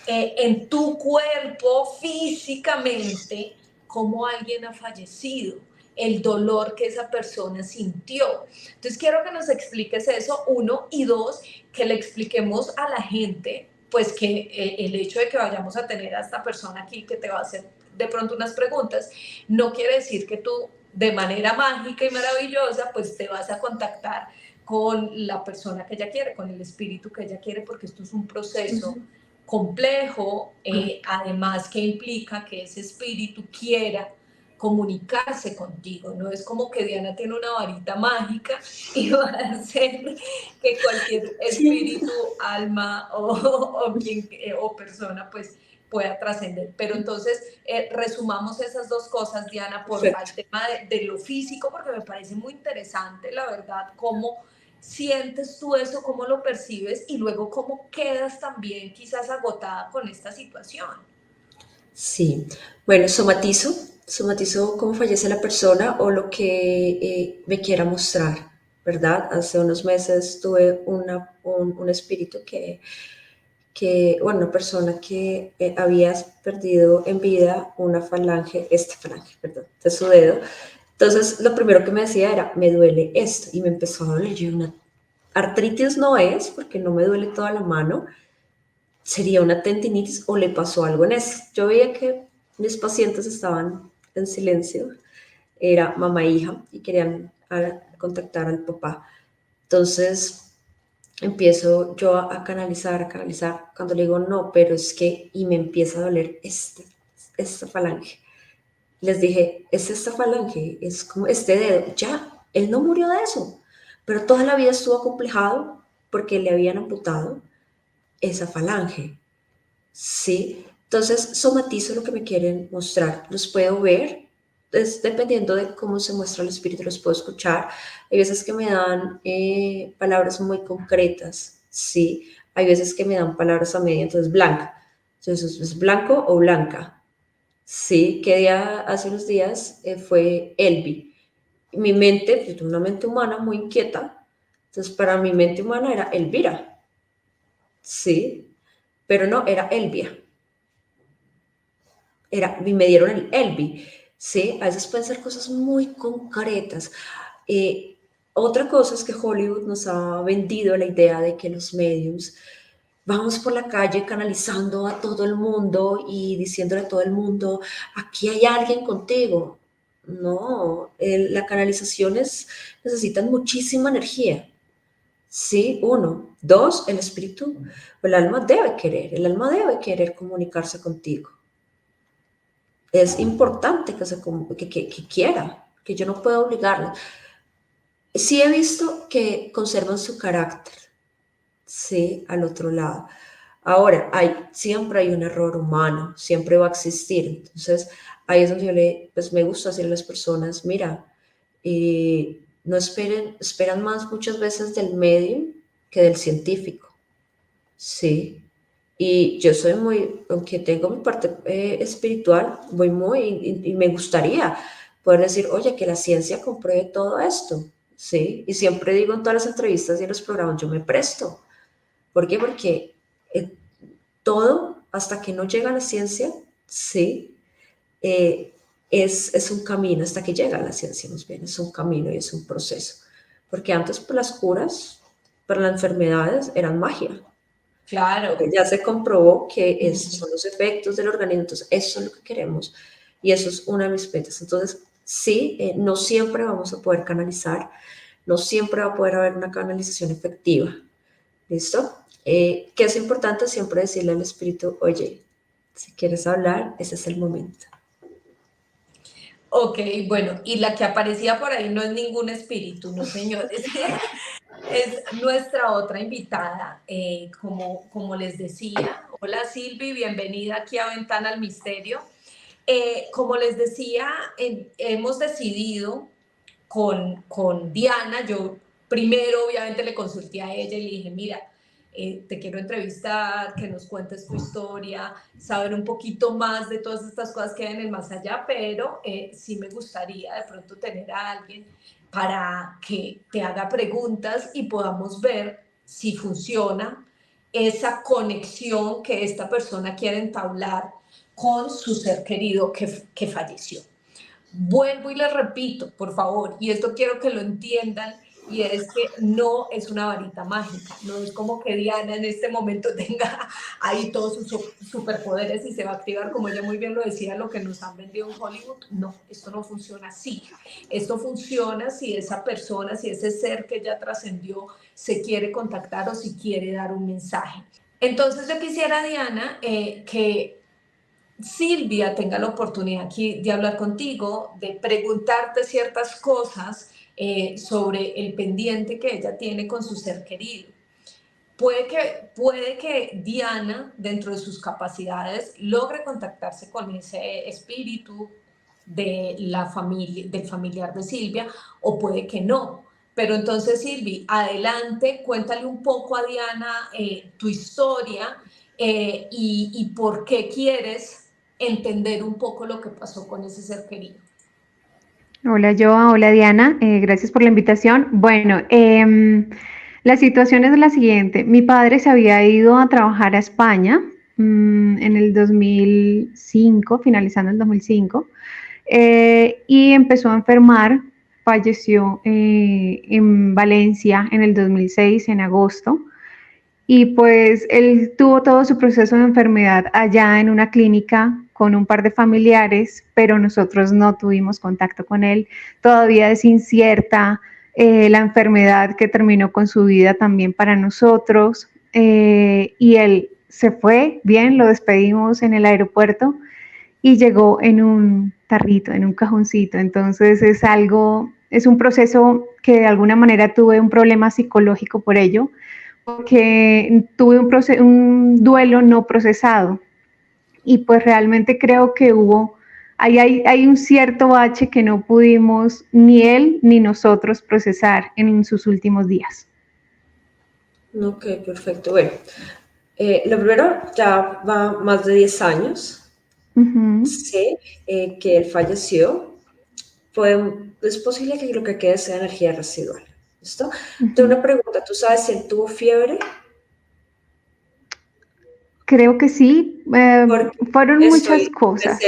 en tu cuerpo físicamente cómo alguien ha fallecido, el dolor que esa persona sintió. Entonces quiero que nos expliques eso, uno, y dos, que le expliquemos a la gente, pues que el hecho de que vayamos a tener a esta persona aquí que te va a hacer de pronto unas preguntas, no quiere decir que tú de manera mágica y maravillosa, pues te vas a contactar con la persona que ella quiere, con el espíritu que ella quiere, porque esto es un proceso complejo, además que implica que ese espíritu quiera comunicarse contigo. No es como que Diana tiene una varita mágica y va a hacer que cualquier Sí. espíritu, alma o persona pues pueda trascender. Pero entonces resumamos esas dos cosas, Diana, por al Perfecto. tema de lo físico, porque me parece muy interesante, la verdad, cómo sientes tú eso, cómo lo percibes y luego cómo quedas también quizás agotada con esta situación. Sí, bueno, somatizo cómo fallece la persona o lo que me quiera mostrar, ¿verdad? Hace unos meses tuve un espíritu bueno, una persona que había perdido en vida una falange, esta falange, perdón, de su dedo. Entonces, lo primero que me decía era, me duele esto, y me empezó a doler. Yo, una artritis no es, porque no me duele toda la mano, sería una tendinitis o le pasó algo en eso. Yo veía que mis pacientes estaban en silencio, era mamá e hija, y querían contactar al papá. Entonces empiezo yo a canalizar, cuando le digo no, pero es que, y me empieza a doler esta falange. Les dije, es esta falange, es como este dedo, ya, él no murió de eso, pero toda la vida estuvo acomplejado porque le habían amputado esa falange. Sí, entonces somatizo lo que me quieren mostrar, los puedo ver, es dependiendo de cómo se muestra el espíritu, los puedo escuchar. Hay veces que me dan palabras muy concretas, sí, hay veces que me dan palabras a media, entonces blanca, entonces es blanco o blanca, sí, que día, hace unos días fue Elvi. Mi mente, yo tengo una mente humana muy inquieta, entonces para mi mente humana era Elvira, sí, pero no, era Elvia. Me dieron el Elvi, ¿sí? A veces pueden ser cosas muy concretas. Eh, Otra cosa es que Hollywood nos ha vendido la idea de que los mediums vamos por la calle canalizando a todo el mundo y diciéndole a todo el mundo, aquí hay alguien contigo. No, la canalización necesitan muchísima energía. Sí, uno. Dos, el espíritu, el alma debe querer comunicarse contigo. Es importante que quiera, que yo no puedo obligarla. Sí he visto que conservan su carácter, sí, al otro lado. Ahora, siempre hay un error humano, siempre va a existir. Entonces, ahí es donde pues me gusta decirle a las personas, mira, no esperan más muchas veces del médium que del científico, sí. Y yo soy muy, aunque tengo mi parte espiritual, voy muy, y me gustaría poder decir, oye, que la ciencia compruebe todo esto, ¿sí? Y siempre digo en todas las entrevistas y en los programas, yo me presto. ¿Por qué? Porque eh, todo, hasta que no llega la ciencia, ¿sí? Eh, es un camino, hasta que llega la ciencia, más bien, es un camino y es un proceso. Porque antes, pues, las curas para las enfermedades eran magia, Claro. Porque ya se comprobó que esos son los efectos del organismo, entonces eso es lo que queremos y eso es una de mis metas. Entonces, sí, no siempre vamos a poder canalizar, no siempre va a poder haber una canalización efectiva, ¿listo? Que es importante siempre decirle al espíritu, oye, si quieres hablar, ese es el momento. Ok, bueno, y la que aparecía por ahí no es ningún espíritu, no señores. Es nuestra otra invitada, como les decía. Hola Silvi, bienvenida aquí a Ventana al Misterio. Como les decía, hemos decidido con Diana, yo primero obviamente le consulté a ella y le dije, mira, te quiero entrevistar, que nos cuentes tu historia, saber un poquito más de todas estas cosas que hay en el más allá, pero sí me gustaría de pronto tener a alguien para que te haga preguntas y podamos ver si funciona esa conexión que esta persona quiere entablar con su ser querido que falleció. Vuelvo y les repito, por favor, y esto quiero que lo entiendan, y es que no es una varita mágica, no es como que Diana en este momento tenga ahí todos sus superpoderes y se va a activar, como ella muy bien lo decía, lo que nos han vendido en Hollywood. No, esto no funciona así. Esto funciona si esa persona, si ese ser que ya trascendió se quiere contactar o si quiere dar un mensaje. Entonces yo quisiera, Diana, que Silvia tenga la oportunidad aquí de hablar contigo, de preguntarte ciertas cosas sobre el pendiente que ella tiene con su ser querido. Puede que Diana, dentro de sus capacidades, logre contactarse con ese espíritu de la familia, del familiar de Silvia, o puede que no. Pero entonces, Silvi, adelante, cuéntale un poco a Diana tu historia y por qué quieres entender un poco lo que pasó con ese ser querido. Hola Joa, hola Diana, gracias por la invitación. Bueno, la situación es la siguiente. Mi padre se había ido a trabajar a España en el 2005, finalizando el 2005, y empezó a enfermar. Falleció en Valencia en el 2006, en agosto. Y pues él tuvo todo su proceso de enfermedad allá en una clínica con un par de familiares, pero nosotros no tuvimos contacto con él. Todavía es incierta la enfermedad que terminó con su vida también para nosotros. Y él se fue, bien, lo despedimos en el aeropuerto y llegó en un tarrito, en un cajoncito. Entonces es un proceso que de alguna manera tuve un problema psicológico por ello, porque tuve un duelo no procesado y pues realmente creo que hay un cierto bache que no pudimos ni él ni nosotros procesar en sus últimos días. Ok, perfecto. Bueno, lo primero, ya va más de 10 años, sé que él falleció. Es posible que lo que quede sea energía residual. ¿Listo? Tengo una pregunta. ¿Tú sabes si él tuvo fiebre? Creo que sí, Porque fueron muchas cosas.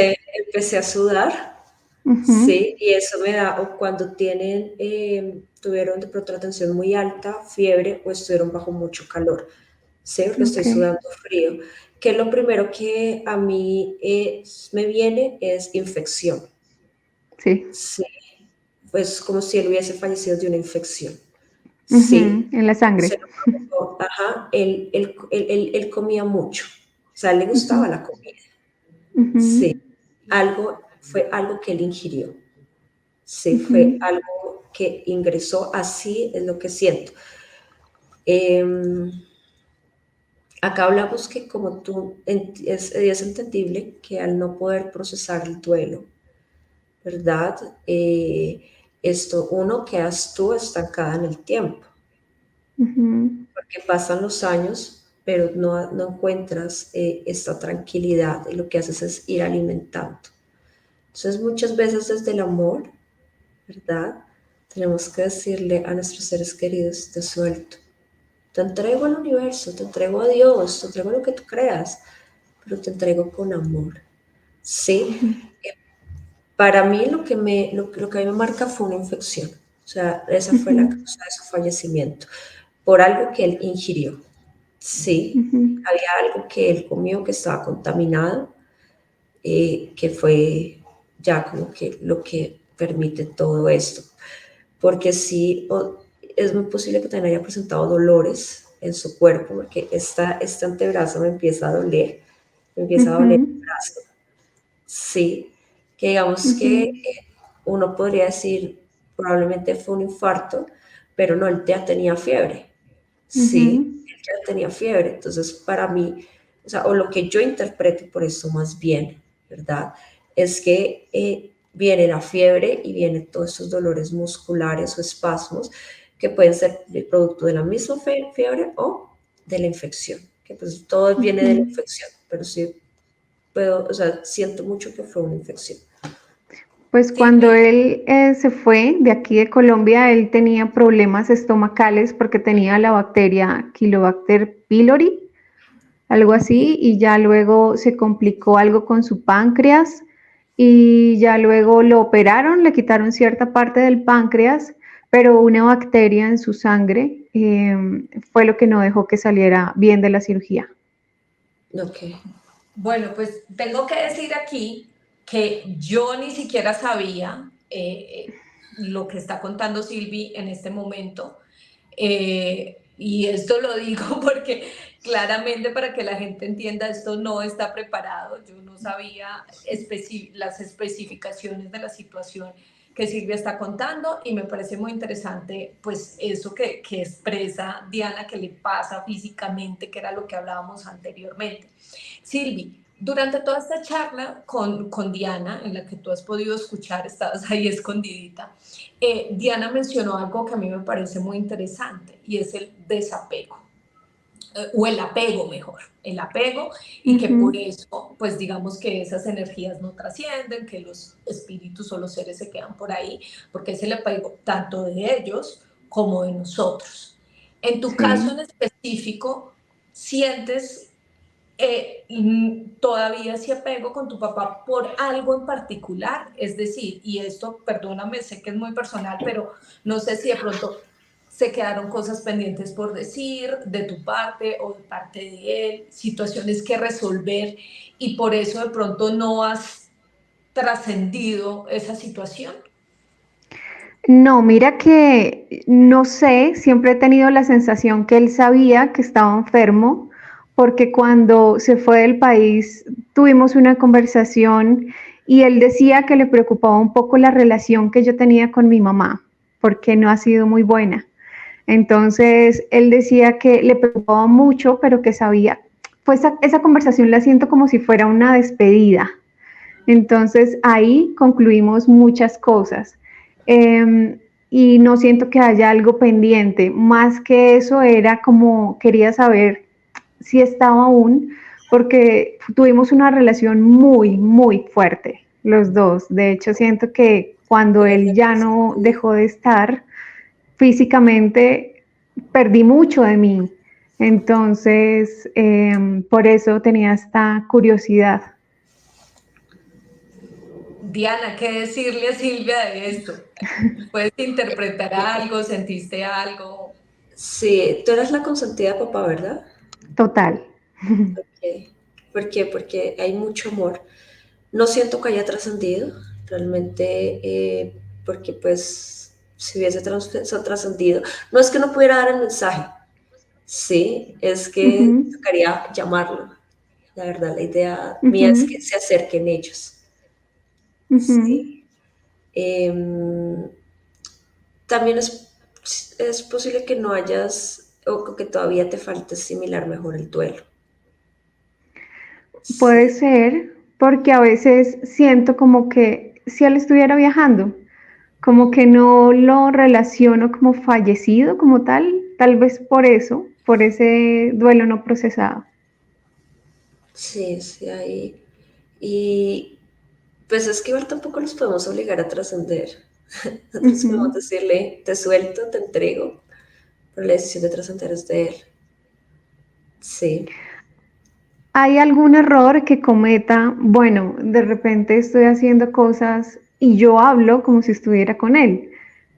empecé a sudar, Uh-huh. sí, y eso me da, o cuando tuvieron de pronto la tensión muy alta, fiebre, o estuvieron bajo mucho calor, sí, porque estoy Okay. sudando frío. Que lo primero que a mí me viene es infección, Sí. sí, pues como si él hubiese fallecido de una infección, Uh-huh. sí. En la Se sangre. lo provocó, ajá, él comía mucho, o sea, le gustaba Uh-huh. la comida. Uh-huh. Sí, fue algo que él ingirió. Sí, fue Uh-huh. algo que ingresó, así es lo que siento. Em, Acá hablamos que como es entendible que al no poder procesar el duelo, ¿verdad? Uno, quedas tú estancada en el tiempo, Uh-huh. porque pasan los años, pero no encuentras esta tranquilidad y lo que haces es ir alimentando. Entonces muchas veces desde el amor, ¿verdad? Tenemos que decirle a nuestros seres queridos, te suelto, te entrego al universo, te entrego a Dios, te entrego lo que tú creas, pero te entrego con amor. Sí, Uh-huh. para mí lo que a mí me marca fue una infección, o sea, esa fue la Uh-huh. causa de su fallecimiento, por algo que él ingirió. Sí, Ujú, había algo que él comió que estaba contaminado, que fue ya como que lo que permite todo esto. Porque sí, es muy posible que también haya presentado dolores en su cuerpo, porque este antebrazo me empieza a doler, me empieza a doler el ujú, brazo. Sí, que digamos que ujú, uno podría decir, probablemente fue un infarto, pero no, él ya tenía fiebre. Sí, ujú. él ya tenía fiebre. Entonces, para mí, o sea, o lo que yo interpreto por eso más bien, ¿verdad? Es que viene la fiebre y vienen todos esos dolores musculares o espasmos que pueden ser el producto de la misma fiebre o de la infección, que pues todo viene de la Ujú. infección, pero sí puedo, o sea, siento mucho que fue una infección. Pues cuando Silvi, él se fue de aquí de Colombia, él tenía problemas estomacales porque tenía la bacteria Quilobacter pylori, algo así, y ya luego se complicó algo con su páncreas y ya luego lo operaron, le quitaron cierta parte del páncreas, pero una bacteria en su sangre fue lo que no dejó que saliera bien de la cirugía. Ok. bueno, pues tengo que decir aquí que yo ni siquiera sabía lo que está contando Silvi en este momento. Y esto lo digo porque claramente para que la gente entienda, esto no está preparado. Yo no sabía las especificaciones de la situación que Silvia está contando y me parece muy interesante pues eso que expresa Diana, que le pasa físicamente, que era lo que hablábamos anteriormente. Silvi, durante toda esta charla con Diana, en la que tú has podido escuchar, estabas ahí escondidita, Diana mencionó algo que a mí me parece muy interesante y es el desapego, o el apego mejor, el apego y que por Ujú, eso, pues digamos que esas energías no trascienden, que los espíritus o los seres se quedan por ahí, porque es el apego tanto de ellos como de nosotros. En tu caso en sí. específico, ¿sientes todavía ese apego con tu papá por algo en particular? Es decir, y esto, perdóname, sé que es muy personal, pero no sé si de pronto se quedaron cosas pendientes por decir de tu parte o de parte de él, situaciones que resolver y por eso de pronto no has trascendido esa situación. No, mira que no sé, siempre he tenido la sensación que él sabía que estaba enfermo, porque cuando se fue del país tuvimos una conversación y él decía que le preocupaba un poco la relación que yo tenía con mi mamá, porque no ha sido muy buena. Entonces, él decía que le preocupaba mucho, pero que sabía, pues esa conversación la siento como si fuera una despedida. Entonces ahí concluimos muchas cosas y no siento que haya algo pendiente. Más que eso era como quería saber si estaba aún, porque tuvimos una relación muy, muy fuerte, los dos. De hecho, siento que cuando él ya no dejó de estar físicamente, perdí mucho de mí. Entonces, por eso tenía esta curiosidad. Diana, ¿qué decirle a Silvia de esto? ¿Puedes interpretar algo? ¿Sentiste algo? Sí, tú eres la consentida de papá, ¿verdad? Total. Ok. ¿Por qué? Porque hay mucho amor. No siento que haya trascendido, realmente, porque pues si hubiese trascendido, no es que no pudiera dar el mensaje, sí, es que Ujú, tocaría llamarlo. La verdad, la idea mía es ujú, que se acerquen ellos. ujú. Sí. También es posible que no hayas o que todavía te falte asimilar mejor el duelo. Puede Sí, ser, porque a veces siento como que si él estuviera viajando, como que no lo relaciono como fallecido como tal vez por eso, por ese duelo no procesado. sí, sí, ahí. Y pues es que igual tampoco los podemos obligar a trascender. Nosotros podemos Ujú. decirle, te suelto, te entrego, pero la decisión de trascender es de él. Sí. ¿Hay algún error que cometa? Bueno, de repente estoy haciendo cosas y yo hablo como si estuviera con él.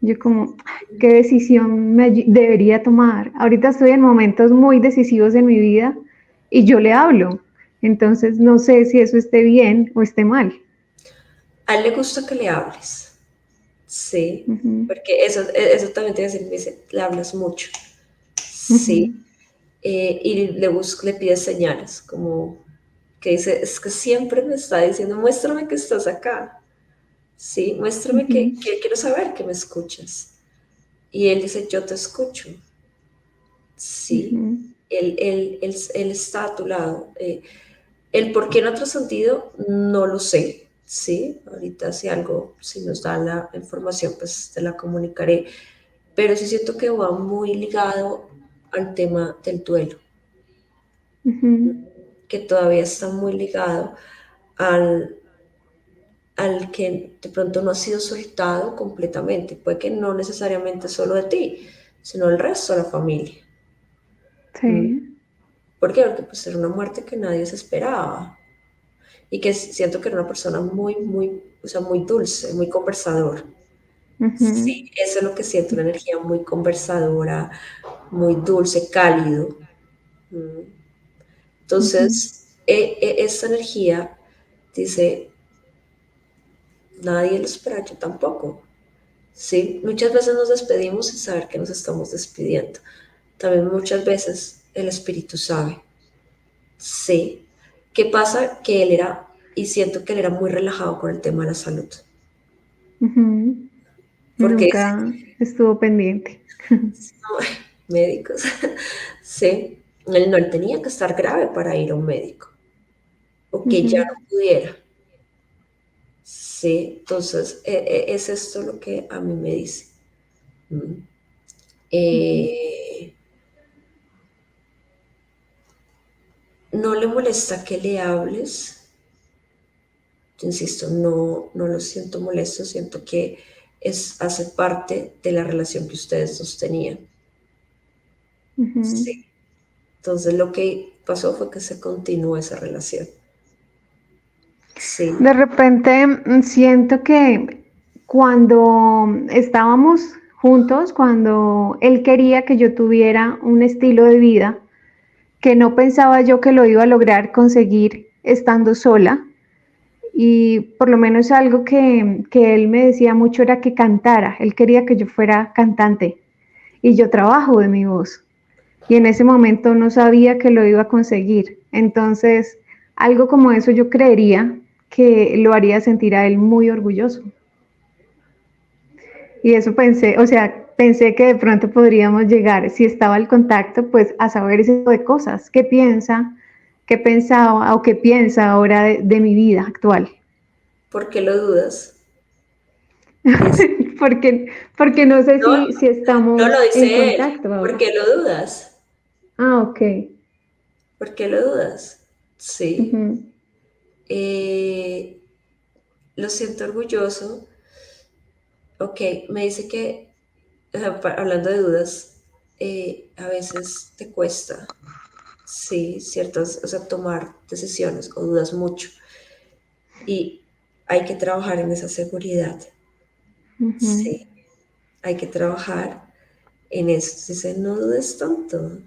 Yo como, ¿qué decisión debería tomar? Ahorita estoy en momentos muy decisivos en mi vida y yo le hablo. Entonces no sé si eso esté bien o esté mal. A él le gusta que le hables, sí, Ujú, porque eso también te voy a decir, me dice, le hablas mucho, sí, ujú, y le pide señales, como que dice, es que siempre me está diciendo, muéstrame que estás acá, sí, muéstrame ujú, que quiero saber que me escuchas. Y él dice, yo te escucho, sí, ujú, él está a tu lado. El por qué en otro sentido, no lo sé, ¿sí? Ahorita si algo, si nos da la información, pues te la comunicaré, pero sí siento que va muy ligado al tema del duelo, ujú. que todavía está muy ligado al, al que de pronto no ha sido soltado completamente, puede que no necesariamente solo de ti, sino del resto de la familia. ¿Mm? Sí. ¿Por qué? Porque pues era una muerte que nadie se esperaba y que siento que era una persona o sea, muy dulce, muy conversador. Ujú, Sí, eso es lo que siento, una energía muy conversadora, muy dulce, cálido. Mm. ujú. Entonces, esa energía dice, nadie lo espera, yo tampoco. Sí, muchas veces nos despedimos sin saber que nos estamos despidiendo. También muchas veces el espíritu sabe. Sí. ¿Qué pasa? Que él era, y siento que él era muy relajado con el tema de la salud. Ujú. Porque Nunca estuvo pendiente. no, médicos, sí, él tenía que estar grave para ir a un médico, o que ya Ujú, no pudiera. Sí, entonces es esto lo que a mí me dice. Mm. ujú, Eh, no le molesta que le hables, yo insisto, no lo siento molesto, siento que hace parte de la relación que ustedes dos tenían. Sí, ujú. entonces lo que pasó fue que se continuó esa relación. Sí, De repente siento que cuando estábamos juntos, cuando él quería que yo tuviera un estilo de vida que no pensaba yo que lo iba a lograr conseguir estando sola, y por lo menos algo que él me decía mucho era que cantara, él quería que yo fuera cantante y yo trabajo de mi voz y en ese momento no sabía que lo iba a conseguir. Entonces, algo como eso yo creería que lo haría sentir a él muy orgulloso. Y eso pensé, o sea, pensé que de pronto podríamos llegar, si estaba el contacto, pues a saber ese tipo de cosas. ¿Qué piensa? ¿Qué pensaba o qué piensa ahora de mi vida actual? ¿por qué lo dudas? Dice, porque, porque no sé no, si no lo estamos en dice él. contacto ¿Por ahora. qué lo dudas? Ah, ok. ¿Por qué lo dudas? Sí. Ujú, Eh, lo siento orgulloso. Ok, me dice que, hablando de dudas, a veces te cuesta, sí, ciertas, o sea, tomar decisiones o dudas mucho. Y hay que trabajar en esa seguridad. ujú. Sí, hay que trabajar en eso. Dice, no dudes tanto.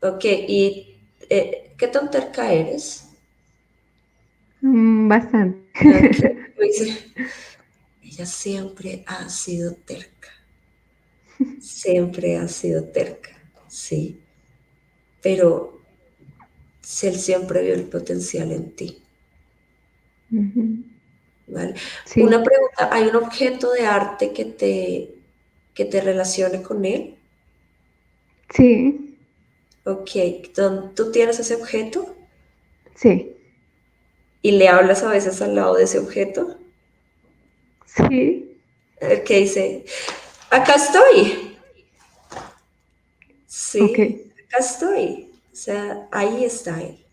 Ok, ¿y qué tan terca eres? Bastante. Ok, dice, ella siempre ha sido terca, siempre ha sido terca, sí, pero si él siempre vio el potencial en ti, Ujú. ¿vale? Una Sí, pregunta, ¿hay un objeto de arte que te relacione con él? sí, Ok, ¿tú tienes ese objeto sí, y le hablas a veces al lado de ese objeto? sí. El que dice, acá estoy, Ok, sí, acá estoy. O sea, ahí está él.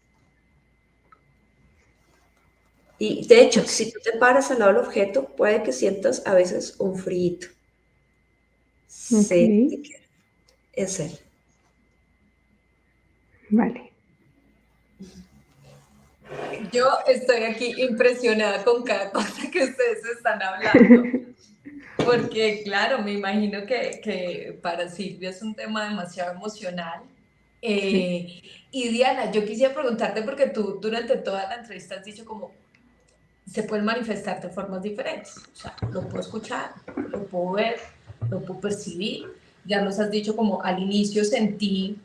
Y de hecho, ok, si tú te paras al lado del objeto, puede que sientas a veces un frío. ok. Sí, es él. Vale. Yo estoy aquí impresionada con cada cosa que ustedes están hablando. porque claro, me imagino que para Silvia es un tema demasiado emocional. Y Diana, yo quisiera preguntarte, porque tú durante toda la entrevista has dicho como se pueden manifestar de formas diferentes. O sea, lo puedo escuchar, lo puedo ver, lo puedo percibir. Ya nos has dicho como al inicio sentí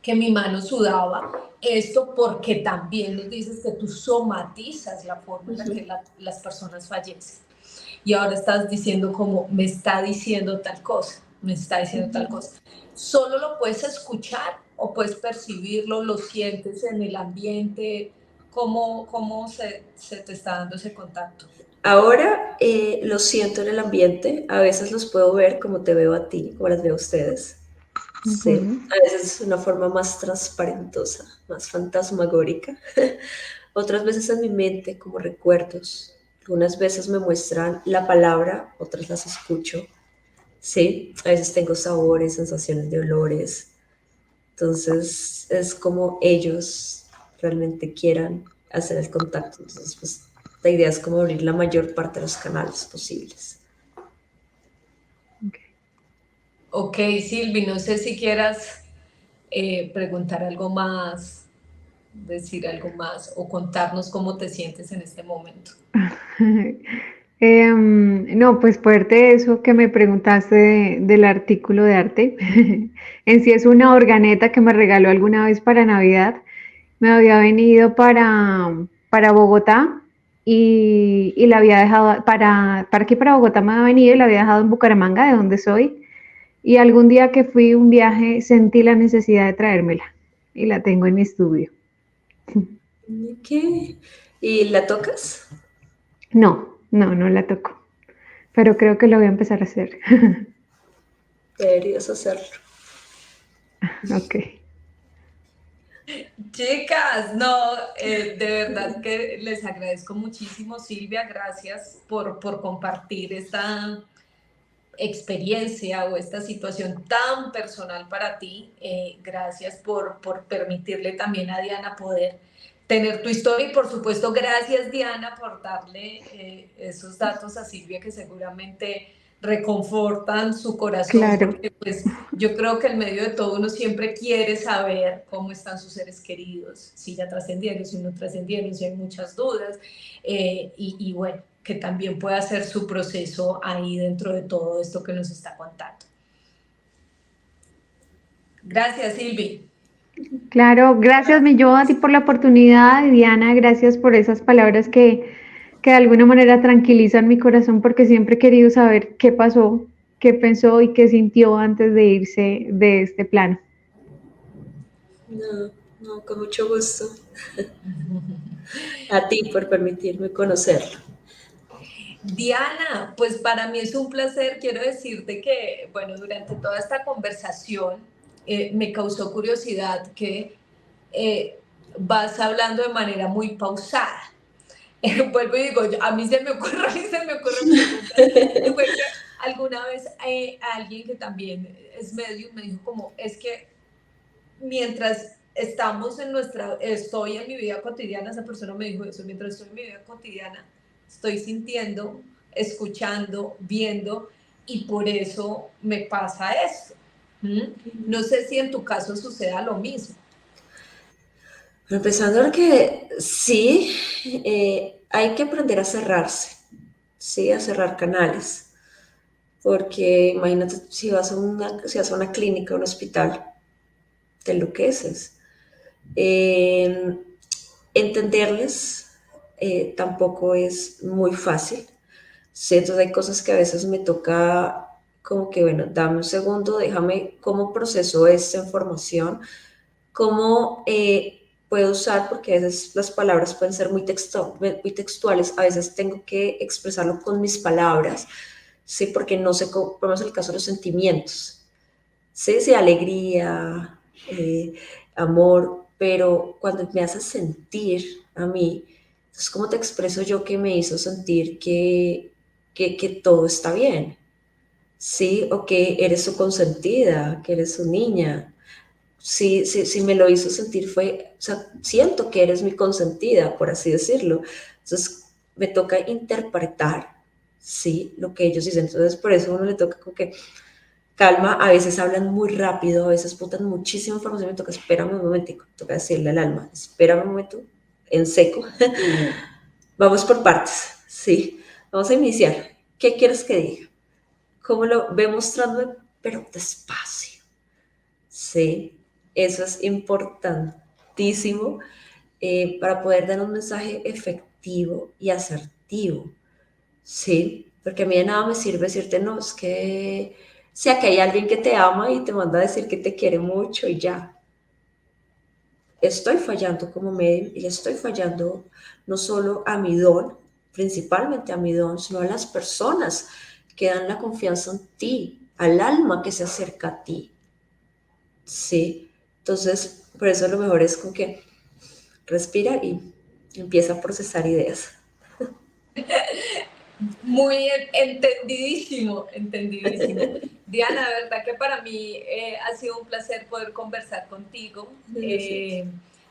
que mi mano sudaba. Esto porque también nos dices que tú somatizas la forma en la que las personas fallecen. Y ahora estás diciendo como me está diciendo tal cosa, me está diciendo tal cosa. ¿Solo lo puedes escuchar o puedes percibirlo, lo sientes en el ambiente? ¿Cómo se te está dando ese contacto? Ahora lo siento en el ambiente, a veces los puedo ver como te veo a ti, como las veo a ustedes. Sí, Ujú. a veces de una forma más transparentosa, más fantasmagórica. Otras veces en mi mente como recuerdos. Algunas veces me muestran la palabra, otras las escucho. Sí, a veces tengo sabores, sensaciones de olores. Entonces es como ellos realmente quieran hacer el contacto. Entonces, pues la idea es como abrir la mayor parte de los canales posibles. Ok, Silvi, no sé si quieras preguntar algo más, decir algo más o contarnos cómo te sientes en este momento. No, pues fuerte eso que me preguntaste del artículo de arte. En sí es una organeta que me regaló alguna vez para Navidad. Me había venido para Bogotá y la había dejado para aquí, para Bogotá me había venido y la había dejado en Bucaramanga, de donde soy. Y algún día que fui un viaje sentí la necesidad de traérmela y la tengo en mi estudio. ¿Qué? ¿Y la tocas? No, no, no la toco, pero creo que lo voy a empezar a hacer. Deberías hacerlo. Ok. Chicas, no, de verdad que les agradezco muchísimo, Silvia, gracias por compartir esta experiencia o esta situación tan personal para ti. Gracias por permitirle también a Diana poder tener tu historia y por supuesto gracias Diana por darle esos datos a Silvia que seguramente reconfortan su corazón Claro, porque pues yo creo que en medio de todo uno siempre quiere saber cómo están sus seres queridos, si ya trascendieron, si no trascendieron, si hay muchas dudas y bueno, que también pueda hacer su proceso ahí dentro de todo esto que nos está contando. Gracias, Silvi. claro. Gracias, Millo, a ti por la oportunidad. Y Diana, gracias por esas palabras que de alguna manera tranquilizan mi corazón porque siempre he querido saber qué pasó, qué pensó y qué sintió antes de irse de este plano. No, no, con mucho gusto. A ti por permitirme conocerlo. Diana, pues para mí es un placer. Quiero decirte que, bueno, durante toda esta conversación me causó curiosidad que vas hablando de manera muy pausada. Vuelvo y digo, a mí se me ocurre, a mí se me ocurren preguntas. Y fue que alguna vez alguien que también es medium me dijo como, es que mientras estamos en estoy en mi vida cotidiana, esa persona me dijo eso, mientras estoy en mi vida cotidiana, estoy sintiendo, escuchando, viendo, y por eso me pasa esto. ¿Mm? No sé si en tu caso suceda lo mismo. Empezando que sí, hay que aprender a cerrarse, sí, a cerrar canales, porque imagínate si vas a una clínica, un hospital, te enloqueces. Eh, Entenderles tampoco es muy fácil, sí, entonces hay cosas que a veces me toca como que, bueno, dame un segundo, déjame cómo proceso esta información, cómo puedo usar, porque a veces las palabras pueden ser muy textuales, a veces tengo que expresarlo con mis palabras, sí, porque no sé cómo, ponemos el caso de los sentimientos, sí, sí, alegría, amor, pero cuando me hace sentir a mí, entonces, ¿cómo te expreso yo que me hizo sentir que todo está bien? Sí, o que eres su consentida, que eres su niña, sí, sí, sí me lo hizo sentir fue, o sea, siento que eres mi consentida, por así decirlo. Entonces me toca interpretar, ¿sí? Lo que ellos dicen. Entonces, por eso a uno le toca como que calma, a veces hablan muy rápido, a veces botan muchísima información, me toca, espérame un momentico, toca decirle al alma, espérame un momento, en seco, vamos por partes, ¿sí? Vamos a iniciar. ¿Qué quieres que diga? ¿Cómo lo ve mostrándome? Pero despacio, ¿sí? Eso es importantísimo para poder dar un mensaje efectivo y asertivo, ¿sí? Porque a mí de nada me sirve decirte, no, es que sea que hay alguien que te ama y te manda a decir que te quiere mucho y ya. Estoy fallando como medio y le estoy fallando no solo a mi don, principalmente a mi don, sino a las personas que dan la confianza en ti, al alma que se acerca a ti, ¿sí? Entonces, por eso lo mejor es con que respira y empieza a procesar ideas. Muy entendidísimo, entendidísimo. Diana, de verdad que para mí ha sido un placer poder conversar contigo. Gracias.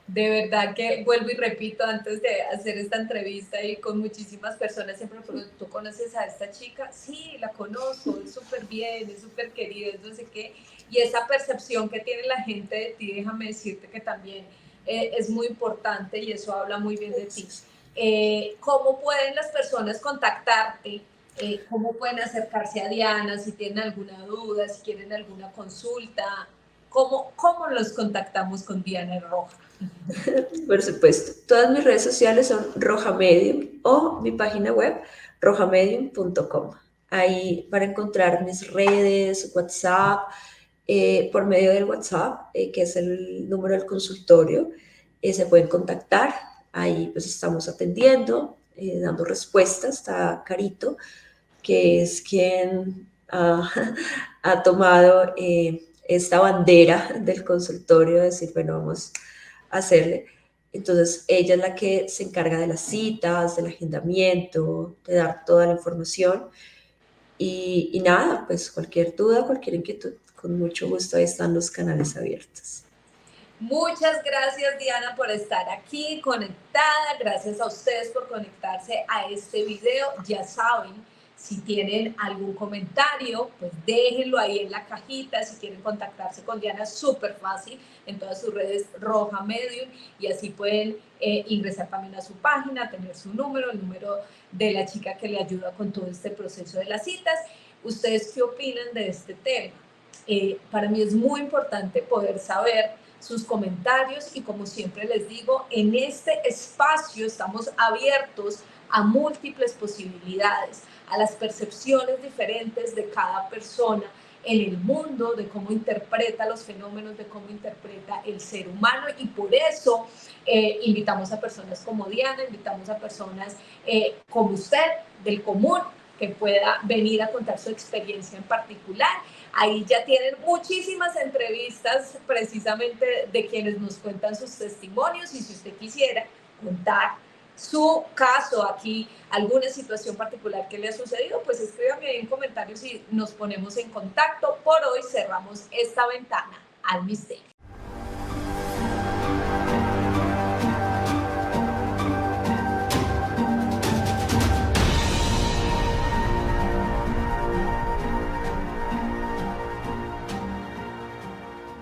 De verdad que vuelvo y repito, antes de hacer esta entrevista y con muchísimas personas siempre me pregunto, ¿tú conoces a esta chica? Sí, la conozco, es súper bien, es súper querida, es no sé qué. Y esa percepción que tiene la gente de ti, déjame decirte que también es muy importante y eso habla muy bien de ti. ¿Cómo pueden las personas contactarte? ¿Cómo pueden acercarse a Diana si tienen alguna duda, si quieren alguna consulta? ¿Cómo los contactamos con Diana Roja? Por supuesto. Todas mis redes sociales son Roja Medium o mi página web rojamedium.com. Ahí para encontrar mis redes, WhatsApp, por medio del WhatsApp, que es el número del consultorio, se pueden contactar. Ahí pues estamos atendiendo, dando respuestas. Está Carito, que es quien ha tomado esta bandera del consultorio, de decir, bueno, vamos a hacerle. Entonces, ella es la que se encarga de las citas, del agendamiento, de dar toda la información. Y nada, pues cualquier duda, cualquier inquietud, con mucho gusto ahí están los canales abiertos. Muchas gracias, Diana, por estar aquí conectada. Gracias a ustedes por conectarse a este video. Ya saben, si tienen algún comentario, pues déjenlo ahí en la cajita. Si quieren contactarse con Diana, es súper fácil en todas sus redes Roja Medium y así pueden ingresar también a su página, tener su número, el número de la chica que le ayuda con todo este proceso de las citas. ¿Ustedes qué opinan de este tema? Para mí es muy importante poder saber sus comentarios y como siempre les digo, en este espacio estamos abiertos a múltiples posibilidades, a las percepciones diferentes de cada persona en el mundo, de cómo interpreta los fenómenos, de cómo interpreta el ser humano y por eso invitamos a personas como Diana, invitamos a personas como usted, del común, que pueda venir a contar su experiencia en particular. Ahí ya tienen muchísimas entrevistas precisamente de quienes nos cuentan sus testimonios y si usted quisiera contar su caso aquí, alguna situación particular que le ha sucedido, pues escríbame ahí en comentarios y nos ponemos en contacto. Por hoy cerramos esta ventana al misterio.